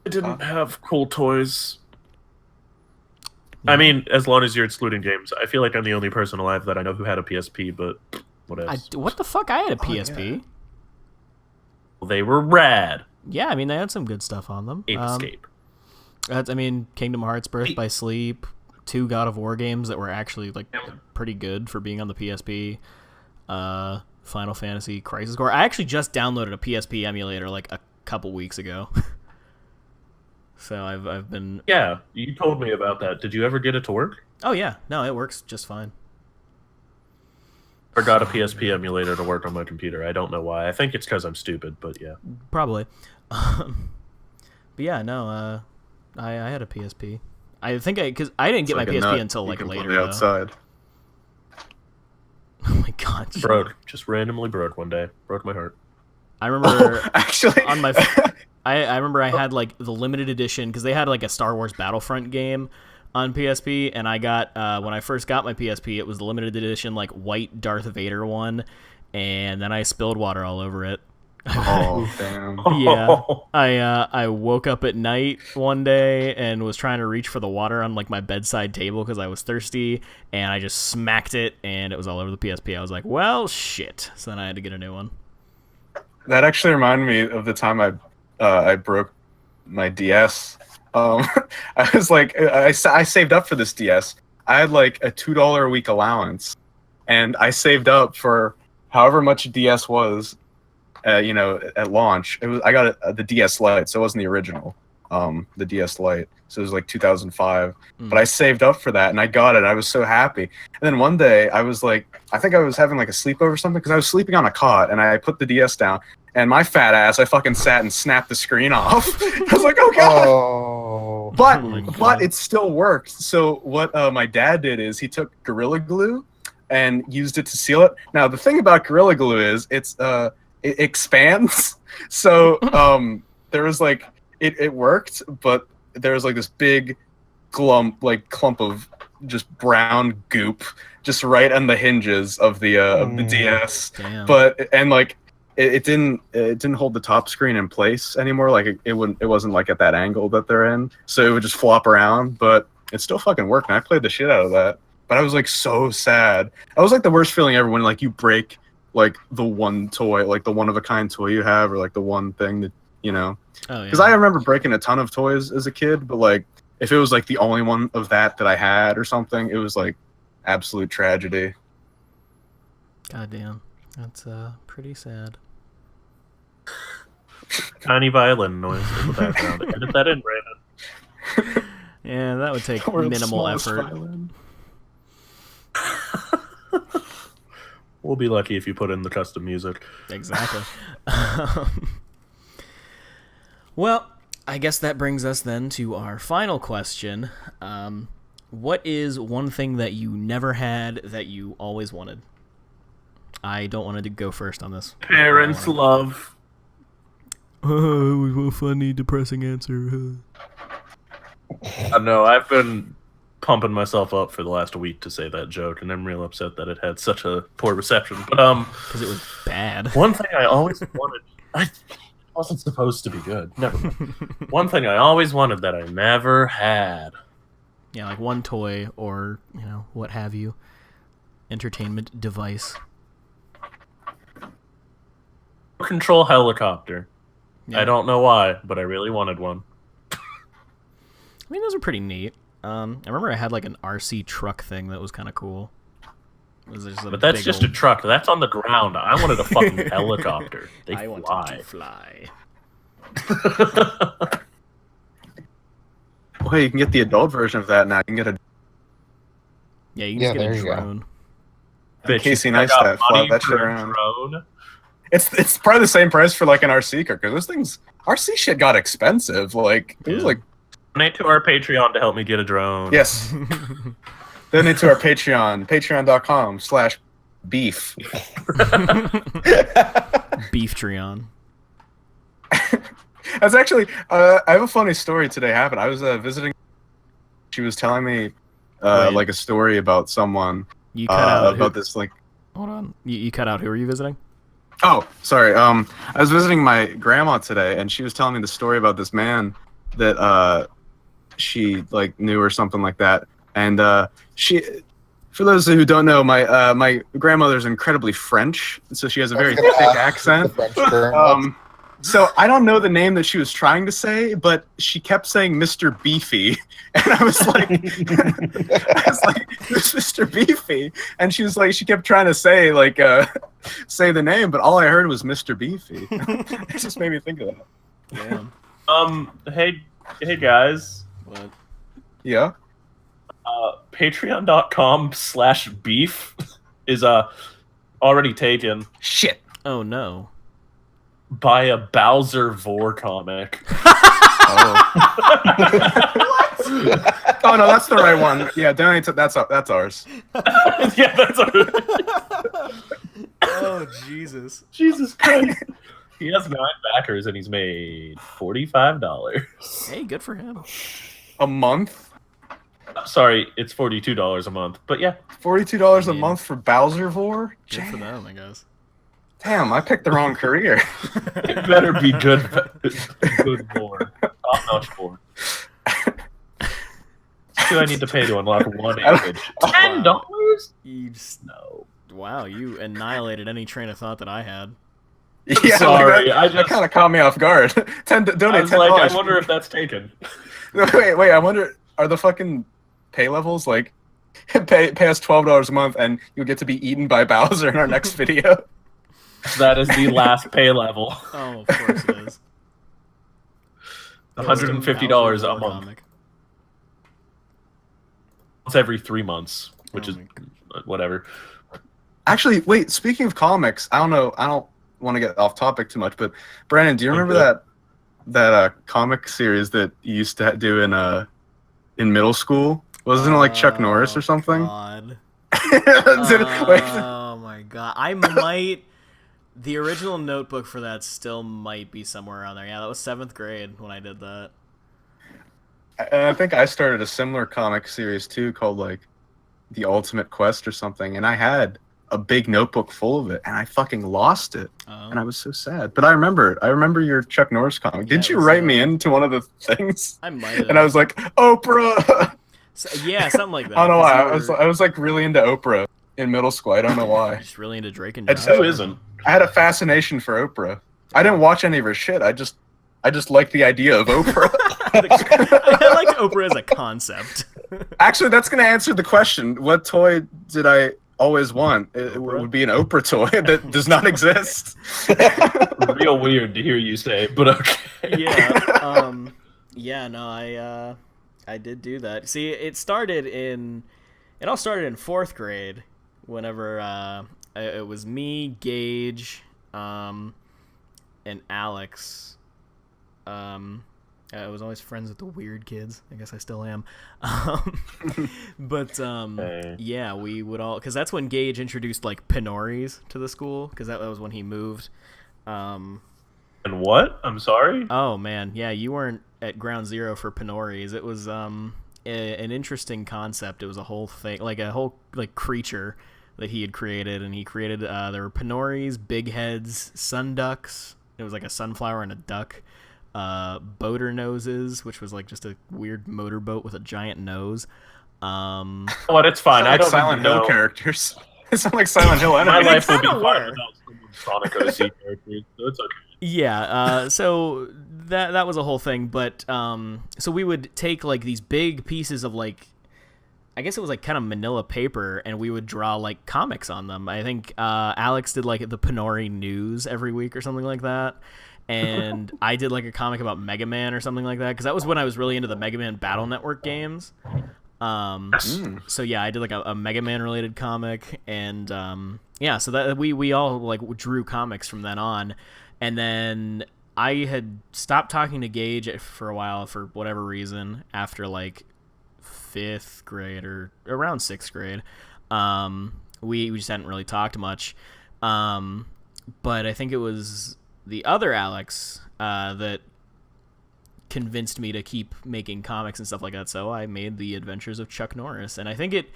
I didn't have cool toys. I mean, as long as you're excluding James, I feel like I'm the only person alive that I know who had a PSP, but whatever. What the fuck? I had a PSP. Yeah. They were rad. Yeah, I mean, they had some good stuff on them. Ape Escape. Kingdom Hearts, Birth by Sleep, 2 God of War games that were actually like pretty good for being on the PSP. Final Fantasy Crisis Core. I actually just downloaded a PSP emulator like a couple weeks ago. So I've been... Yeah, you told me about that. Did you ever get it to work? Oh yeah, no, it works just fine. I got a PSP emulator to work on my computer. I don't know why. I think it's because I'm stupid, but yeah. Probably. But yeah, no, I had a PSP. I think because I didn't get my PSP until like later. Outside. Oh my god. Broke. Just randomly broke one day. Broke my heart. I remember actually on my I remember I had like the limited edition because they had like a Star Wars Battlefront game on PSP, and I got when I first got my PSP, it was the limited edition like white Darth Vader one, and then I spilled water all over it. Oh damn! Yeah, I woke up at night one day and was trying to reach for the water on like my bedside table because I was thirsty, and I just smacked it, and it was all over the PSP. I was like, well, shit. So then I had to get a new one. That actually reminded me of the time I broke my DS. I was like, I saved up for this DS. I had like a $2 a week allowance, and I saved up for however much a DS was. At launch, I got the DS Lite, so it wasn't the original, the DS Lite. So it was like 2005. But I saved up for that, and I got it. I was so happy. And then one day, I was like, I think I was having like a sleepover or something, because I was sleeping on a cot, and I put the DS down, and my fat ass, I fucking sat and snapped the screen off. I was like, oh god. Oh. But it still worked. So what my dad did is he took Gorilla Glue and used it to seal it. Now the thing about Gorilla Glue is it expands. So there was like it worked, but there was like this big clump of just brown goop just right on the hinges of the DS. Damn. But it didn't hold the top screen in place anymore. Like it wasn't like at that angle that they're in, so it would just flop around. But it still fucking worked, and I played the shit out of that. But I was like so sad. That was like the worst feeling ever when like you break like the one toy, like the one of a kind toy you have, or like the one thing that because I remember breaking a ton of toys as a kid, but like if it was like the only one of that I had or something, it was like absolute tragedy. God damn, that's pretty sad. Tiny violin noise in the background. Edit that in, Brandon. Yeah, that would take minimal effort. We'll be lucky if you put in the custom music. Exactly. Well, I guess that brings us then to our final question. What is one thing that you never had that you always wanted? I don't want to go first on this. Parents' love. Oh, it was a funny, depressing answer. I know, I've been pumping myself up for the last week to say that joke, and I'm real upset that it had such a poor reception. But because it was bad. One thing I always wanted, I wasn't supposed to be good. Never mind. One thing I always wanted that I never had. Yeah, like one toy or what have you, entertainment device. Control helicopter. Yeah. I don't know why, but I really wanted one. I mean, those are pretty neat. I remember I had like an RC truck thing that was kind of cool. But that's just a truck. That's on the ground. I wanted a fucking helicopter. They I fly. wanted to fly. Well, hey, you can get the adult version of that now. You can get a Yeah, you can just get a drone. Bitch, Casey I Neistat, got fly money that for shit a around. drone. It's probably the same price for like an RC car, because those things RC shit got expensive. Like it was like Donate to our Patreon to help me get a drone. yes. Donate to our Patreon, patreon.com/beef. Beeftreon. That's actually I have a funny story today happened. I was visiting. She was telling me like a story about someone You cut out about this like. Hold on. You cut out. Who are you visiting? Oh, sorry. I was visiting my grandma today, and she was telling me the story about this man that she like knew or something like that. And she, for those who don't know, my grandmother's incredibly French, so she has a very thick accent. So I don't know the name that she was trying to say, but she kept saying Mr. Beefy, and I was like, "Who's Mr. Beefy?" And she was like, she kept trying to say say the name, but all I heard was Mr. Beefy. It just made me think of that. Damn. Hey guys. What? Yeah. Patreon.com/beef is already taken. Shit. Oh no. By a Bowser Vor comic. Oh no, that's the right one. Yeah, donate to that's ours. Yeah, that's our... Oh Jesus. Jesus Christ. He has 9 backers and he's made $45. Hey, good for him. A month? Sorry, it's $42 a month. But yeah, $42 a month for Bowser Vor? Good for them, I guess. Damn, I picked the wrong career. it better be good Vor. Top-notch Vor. What do I need to pay to unlock one image? $10? You just, No. wow, you annihilated any train of thought that I had. Yeah, Sorry, that kind of caught me off guard. Donate I was $10. like, I wonder if that's taken. Wait, I wonder, are the fucking pay levels like pay us $12 a month and you'll get to be eaten by Bowser in our next video? That is the last pay level. Oh, of course it is. $150 a month. Comic. It's every 3 months, which is my whatever. Actually, wait, speaking of comics, I don't want to get off topic too much, but Brandon, do you remember that comic series that you used to do in middle school? Wasn't it like Chuck Norris or something? God. Wait. Oh my god. I might. The original notebook for that still might be somewhere around there. Yeah, that was 7th grade when I did that. And I think I started a similar comic series too, called like The Ultimate Quest or something, and I had a big notebook full of it, and I fucking lost it, and I was so sad. But I remember it. I remember your Chuck Norris comic. Yeah, Didn't you write me into one of the things? I might have. And I was like, Oprah. Yeah, something like that. I don't know why. I was like really into Oprah in middle school. I don't know why. Just really into Drake and I Josh. just- Who isn't? I had a fascination for Oprah. I didn't watch any of her shit. I just liked the idea of Oprah. I liked Oprah as a concept. Actually, that's going to answer the question. What toy did I always want? It would be an Oprah toy that does not exist. Oh, Real weird to hear you say, but okay. Yeah. Yeah. No, I did do that. See, it all started in 4th grade. Whenever it was me, Gage, and Alex. I was always friends with the weird kids. I guess I still am. But yeah, we would all, because that's when Gage introduced like Pinoris to the school, because that was when he moved. And what? I'm sorry? Oh man, yeah, you weren't at ground zero for Pinoris. It was an interesting concept. It was a whole thing, like a whole like creature that he had created, and he created there were Pinoris, big heads, sunducks. It was like a sunflower and a duck. Boater noses, which was like just a weird motorboat with a giant nose. What? It's fine. I Like don't Silent Hill know. characters. It sounds like Silent Hill My enemies. life will be kinda fine were. without some Sonic OC characters, so it's okay. Yeah, so that was a whole thing, but so we would take like these big pieces of like, I guess it was like kind of manila paper, and we would draw like comics on them. I think Alex did like the Pinori News every week or something like that, and I did like a comic about Mega Man or something like that, because that was when I was really into the Mega Man Battle Network games. So yeah, I did like a Mega Man related comic, and yeah, so that we all like drew comics from then on. And then I had stopped talking to Gage for a while for whatever reason after like 5th grade or around 6th grade. We just hadn't really talked much. But I think it was the other Alex that convinced me to keep making comics and stuff like that. So I made the Adventures of Chuck Norris, and I think it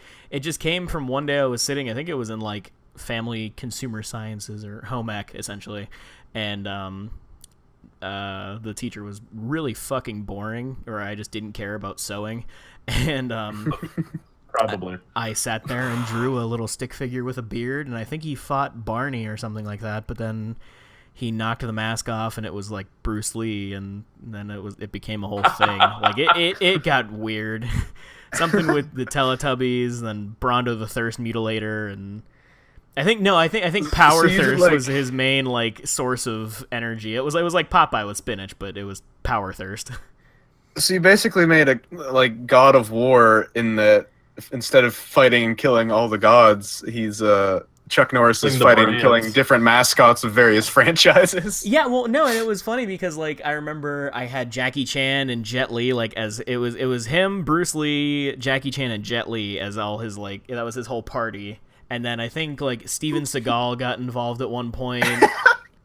just came from one day I was sitting. I think it was in like Family Consumer Sciences or Home Ec essentially, and the teacher was really fucking boring, or I just didn't care about sewing, and Probably. I sat there and drew a little stick figure with a beard, and I think he fought Barney or something like that, but then he knocked the mask off and it was like Bruce Lee, and then it became a whole thing. Like it got weird. Something with the Teletubbies, then Brondo the Thirst Mutilator, and I think Power Thirst was his main like source of energy. It was like Popeye with spinach, but it was Power Thirst. So you basically made a like God of War in that instead of fighting and killing all the gods, he's Chuck Norris is fighting and killing different mascots of various franchises. Yeah, well, no, and it was funny because like I remember I had Jackie Chan and Jet Li, like as it was him, Bruce Lee, Jackie Chan, and Jet Li as all his like that was his whole party. And then I think like Steven Seagal got involved at one point.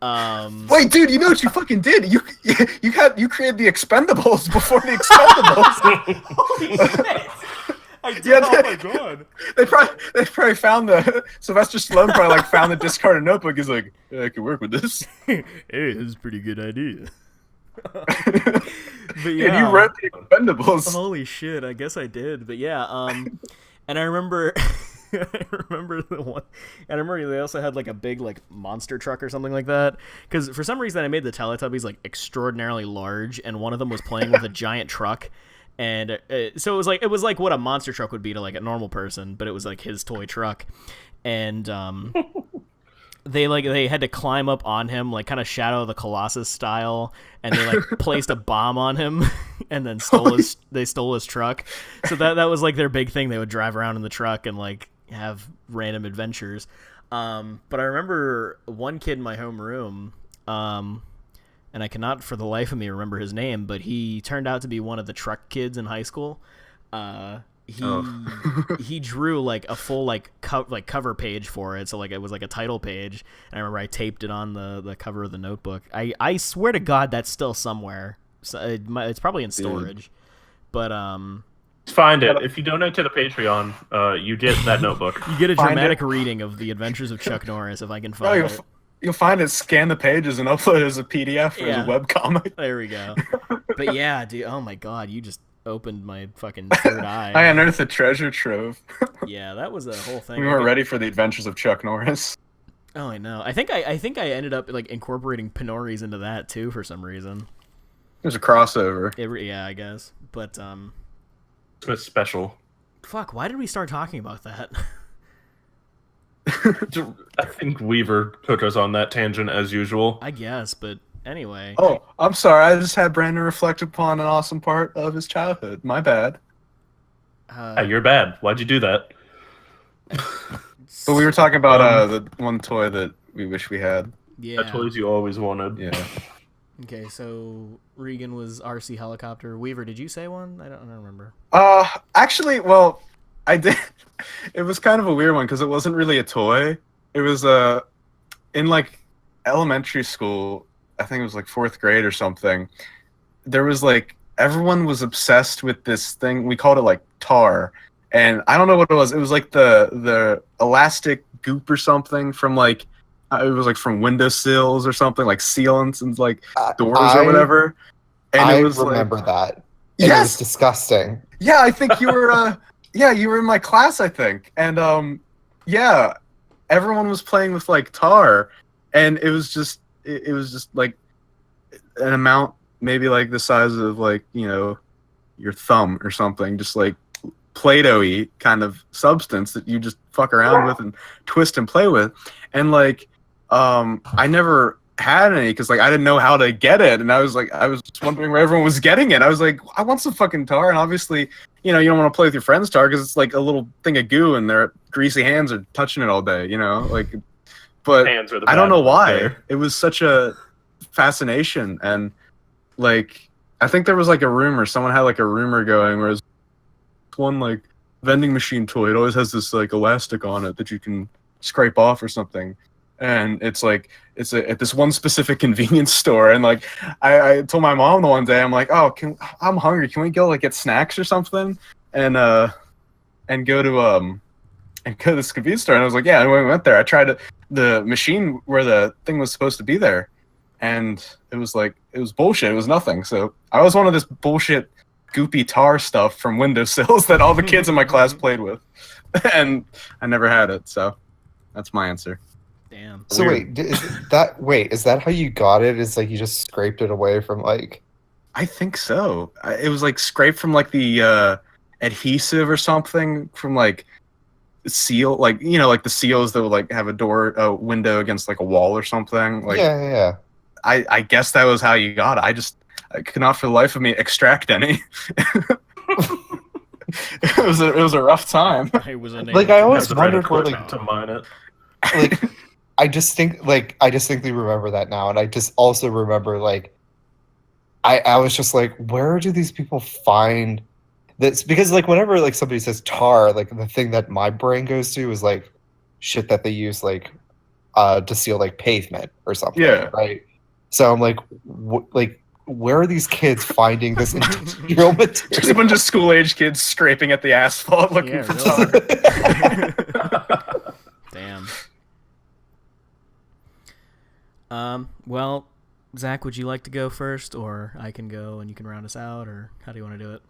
Wait, dude, you know what you fucking did? You created the Expendables before the Expendables. Holy shit! I did. Yeah, Oh my god! They probably found the Sylvester Stallone probably like found the discarded notebook. He's like, yeah, I can work with this. Hey, this is a pretty good idea. But yeah, you wrote the Expendables. Holy shit! I guess I did. But yeah, and I remember. I remember they also had like a big like monster truck or something like that, because for some reason I made the Teletubbies like extraordinarily large, and one of them was playing with a giant truck, and so it was like what a monster truck would be to like a normal person, but it was like his toy truck, and they had to climb up on him like kind of Shadow of the Colossus style, and they like placed a bomb on him and then stole his truck. So that was like their big thing. They would drive around in the truck and like have random adventures. But I remember one kid in my homeroom, and I cannot for the life of me remember his name, but he turned out to be one of the truck kids in high school. He drew like a full cover page for it, so like it was like a title page, and I remember I taped it on the cover of the notebook. I swear to God that's still somewhere. So it's probably in storage. But find it. If you donate to the Patreon, you get that notebook. You get a dramatic reading of the Adventures of Chuck Norris if I can find it. You'll find it, scan the pages, and upload it as a PDF or as a webcomic. There we go. But yeah, dude, oh my God, you just opened my fucking third eye. I unearthed a treasure trove. Yeah, that was a whole thing. We weren't ready for the Adventures of Chuck Norris. Oh, I know. I think I ended up like incorporating Pinoris into that too for some reason. There's a crossover. Yeah, I guess. But It's special. Fuck, why did we start talking about that? I think Weaver took us on that tangent as usual. I guess, but anyway. Oh, I'm sorry. I just had Brandon reflect upon an awesome part of his childhood. My bad. Hey, you're bad. Why'd you do that? But we were talking about the one toy that we wish we had. Yeah. The toys you always wanted. Yeah. Okay, so Regan was RC Helicopter. Weaver, did you say one? I don't remember. Actually, well, I did. It was kind of a weird one because it wasn't really a toy. It was in like elementary school. I think it was like 4th grade or something. There was like everyone was obsessed with this thing. We called it like tar, and I don't know what it was. It was like the elastic goop or something from like it was like from windowsills or something, like sealants and like doors or whatever. And it was remember like, that. And yes, it was disgusting. Yeah, I think you were. Yeah, you were in my class, I think, and yeah, everyone was playing with like tar, and it was just like an amount maybe like the size of like your thumb or something, just like Play-Doh-y kind of substance that you just fuck around with and twist and play with, and like I never had any because like I didn't know how to get it, and I was just wondering where everyone was getting it. I was like, I want some fucking tar, and obviously you don't want to play with your friend's tar because it's like a little thing of goo and their greasy hands are touching it all day, like. But I don't know why there. It was such a fascination, and like I think there was like a rumor, someone had like a rumor going where one like vending machine toy, it always has this like elastic on it that you can scrape off or something. and it's like at this one specific convenience store, and like I told my mom the one day, I'm like, oh, I'm hungry, can we go like get snacks or something, and go to this convenience store, and I was like, yeah, and when we went there, I tried the machine where the thing was supposed to be there, and it was bullshit. It was nothing. So I was one of this bullshit goopy tar stuff from windowsills that all the kids in my class played with, and I never had it. So that's my answer. Damn. So Weird. is that how you got it? Is like you just scraped it away from like? I think so. It was like scraped from like the adhesive or something from like seal, like like the seals that would like have a window against like a wall or something. Like Yeah. I guess that was how you got it. I could not for the life of me extract any. It was a rough time. It was a Like I always wondered where to mine it. like I distinctly remember that now, and I just also remember like I was just like, where do these people find this? Because like whenever like somebody says tar, like the thing that my brain goes to is like shit that they use like to seal like pavement or something. Yeah. Right. So I'm like, where are these kids finding this industrial Just a material? bunch of school-age kids scraping at the asphalt looking Yeah, for really. tar. Damn. Well, Zach, would you like to go first, or I can go and you can round us out, or how do you want to do it?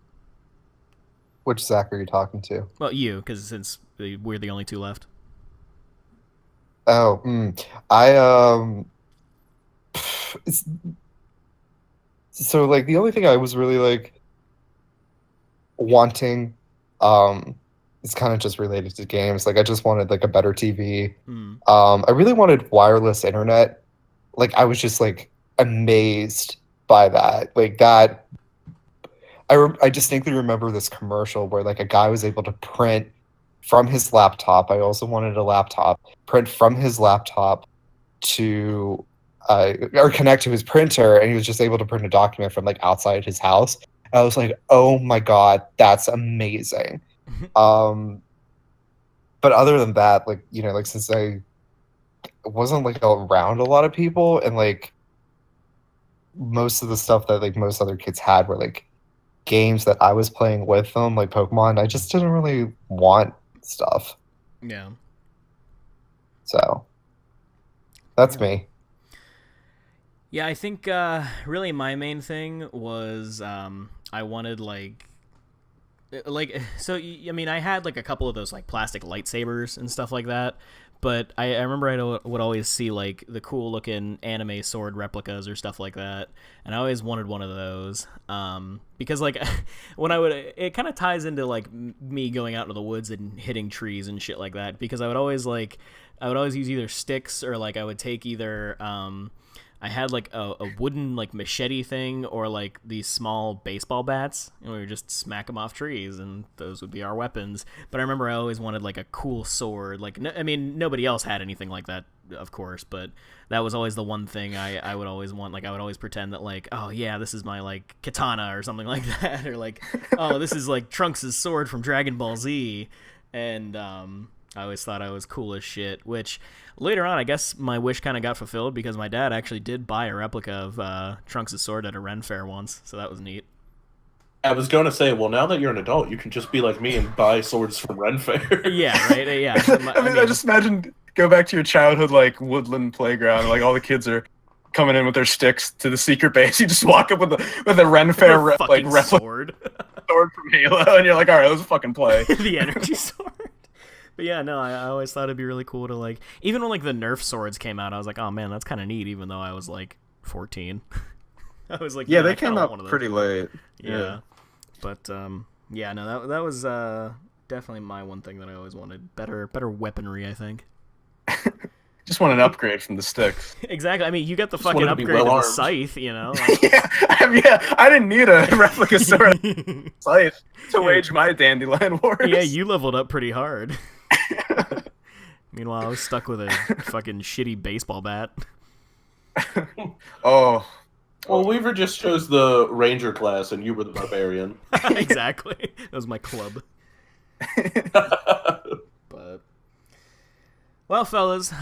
Which Zach are you talking to? Well, you, because since we're the only two left. Oh, I it's, so like the only thing I was really like wanting is kind of just related to games. Like I just wanted like a better TV. I really wanted wireless internet. Like I was just like amazed by that. Like that I distinctly remember this commercial where like a guy was able to print from his laptop. I also wanted a laptop. Print from his laptop to or connect to his printer, and he was just able to print a document from like outside his house. I was like, oh my god, that's amazing. But other than that, like like since I wasn't like around a lot of people, and like most of the stuff that like most other kids had were like games that I was playing with them, like Pokemon, I just didn't really want stuff. Yeah. So that's me. Yeah, I think really my main thing was I wanted like so I mean I had like a couple of those like plastic lightsabers and stuff like that, but I remember I would always see like the cool looking anime sword replicas or stuff like that, and I always wanted one of those because like when it kind of ties into like me going out into the woods and hitting trees and shit like that, because I would always use either sticks or like I would take either I had like a wooden like machete thing or like these small baseball bats, and we would just smack them off trees, and those would be our weapons. But I remember I always wanted like a cool sword. Like I mean, nobody else had anything like that, of course, but that was always the one thing I would always want. Like I would always pretend that like, oh yeah, this is my like katana or something like that, or like, oh, this is like Trunks' sword from Dragon Ball Z, and I always thought I was cool as shit, which later on, I guess my wish kind of got fulfilled because my dad actually did buy a replica of Trunks' sword at a Ren fair once, so that was neat. I was going to say, well, now that you're an adult, you can just be like me and buy swords from Ren Fair. Yeah, right? Yeah. I just imagine, go back to your childhood, like, woodland playground, like, all the kids are coming in with their sticks to the secret base. You just walk up with a Ren Fair, like, replica sword. Sword from Halo, and you're like, alright, let's fucking play. The energy sword. But yeah, no, I always thought it'd be really cool to like, even when like the Nerf swords came out, I was like, oh man, that's kind of neat. Even though I was like 14, I was like, yeah, man, they came out pretty late. Yeah, but yeah, no, that was definitely my one thing that I always wanted. Better weaponry, I think. Just want an upgrade from the sticks. Exactly. I mean, you got the Just fucking wanted to be upgrade of the well-armed. scythe, you know. Like, yeah, I didn't need a replica sword scythe to wage my dandelion wars. yeah, you leveled up pretty hard. Meanwhile, I was stuck with a fucking shitty baseball bat. Oh. Well, Weaver just chose the Ranger class, and you were the Barbarian. Exactly. That was my club. But Well, fellas,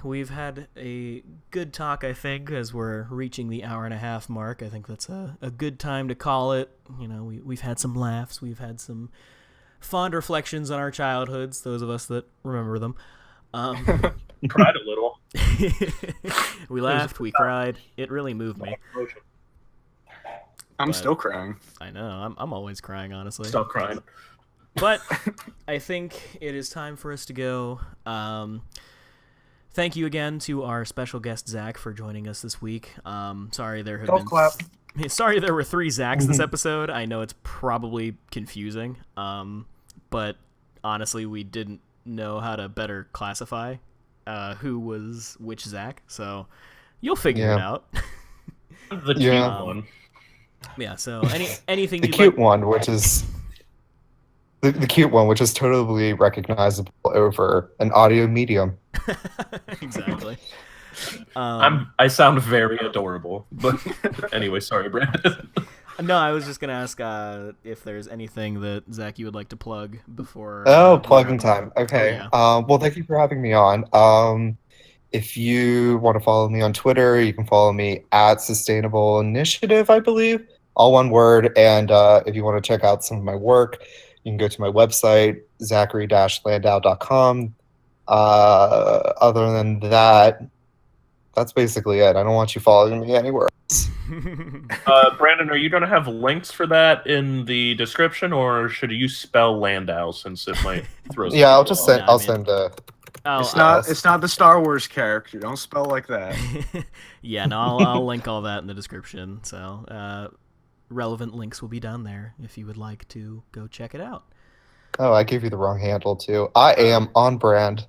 we've had a good talk, I think, as we're reaching the hour-and-a-half mark. I think that's a good time to call it. You know, we've had some laughs. We've had some fond reflections on our childhoods, those of us that remember them. Cried a little. We laughed, we cried. It really moved me. I'm still crying. I know. I'm always crying, honestly. Stop crying. But I think it is time for us to go. Thank you again to our special guest Zach for joining us this week. Sorry there were 3 Zachs this episode. I know it's probably confusing, but honestly, we didn't know how to better classify who was which Zach, so you'll figure it out. The cute one. Yeah. So anything the you'd cute like... one, which is. The cute one, which is totally recognizable over an audio medium. Exactly. I sound very adorable, but anyway, sorry, Brandon. No, I was just gonna ask if there's anything that Zach you would like to plug before. Plugging time. Okay. Oh, yeah. Well, thank you for having me on. If you want to follow me on Twitter, you can follow me at Sustainable Initiative, I believe, all one word. And if you want to check out some of my work, you can go to my website, zachary-landau.com. Other than that, that's basically it. I don't want you following me anywhere else. Brandon, are you going to have links for that in the description, or should you spell Landau since it might throw? Yeah, I'll just send. Nah, I'll man. send. It's not the Star Wars character. Don't spell like that. Yeah, no, I'll link all that in the description. So relevant links will be down there if you would like to go check it out. Oh, I gave you the wrong handle too. I am on brand.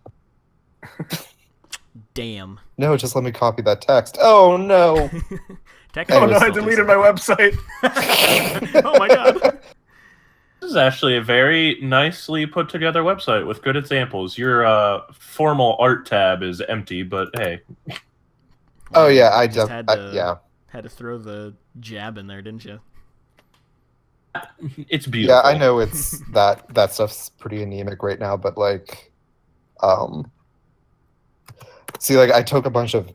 Damn. No, just let me copy that text. Oh no. Oh no, I deleted my website. Oh my god. This is actually a very nicely put together website with good examples. Your formal art tab is empty, but hey. Oh yeah, I just had had to throw the jab in there, didn't you? It's beautiful. Yeah, I know it's that stuff's pretty anemic right now, but like, see, like I took a bunch of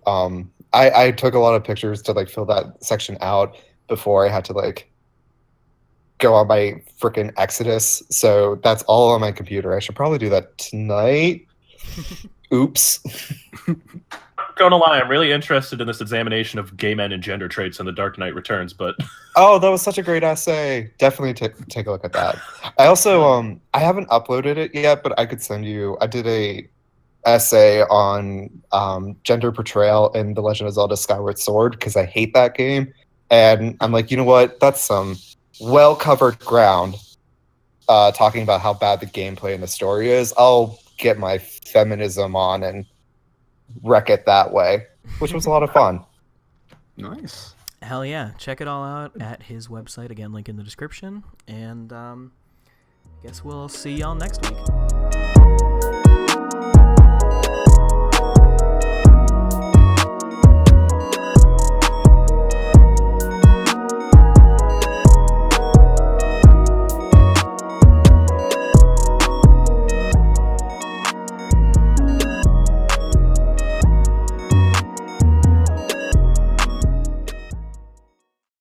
I took a lot of pictures to like fill that section out before I had to like go on my freaking Exodus. So that's all on my computer. I should probably do that tonight. Oops. Gonna lie, I'm really interested in this examination of gay men and gender traits in The Dark Knight Returns, but Oh, that was such a great essay. Definitely take a look at that. I also I haven't uploaded it yet, but I could send you. I did a essay on gender portrayal in The Legend of Zelda Skyward Sword because I hate that game, and I'm like, you know what? That's some well covered ground. Talking about how bad the gameplay and the story is. I'll get my feminism on and wreck it that way, which was a lot of fun. Nice. Hell yeah. Check it all out at his website. Again, link in the description. And I guess we'll see y'all next week.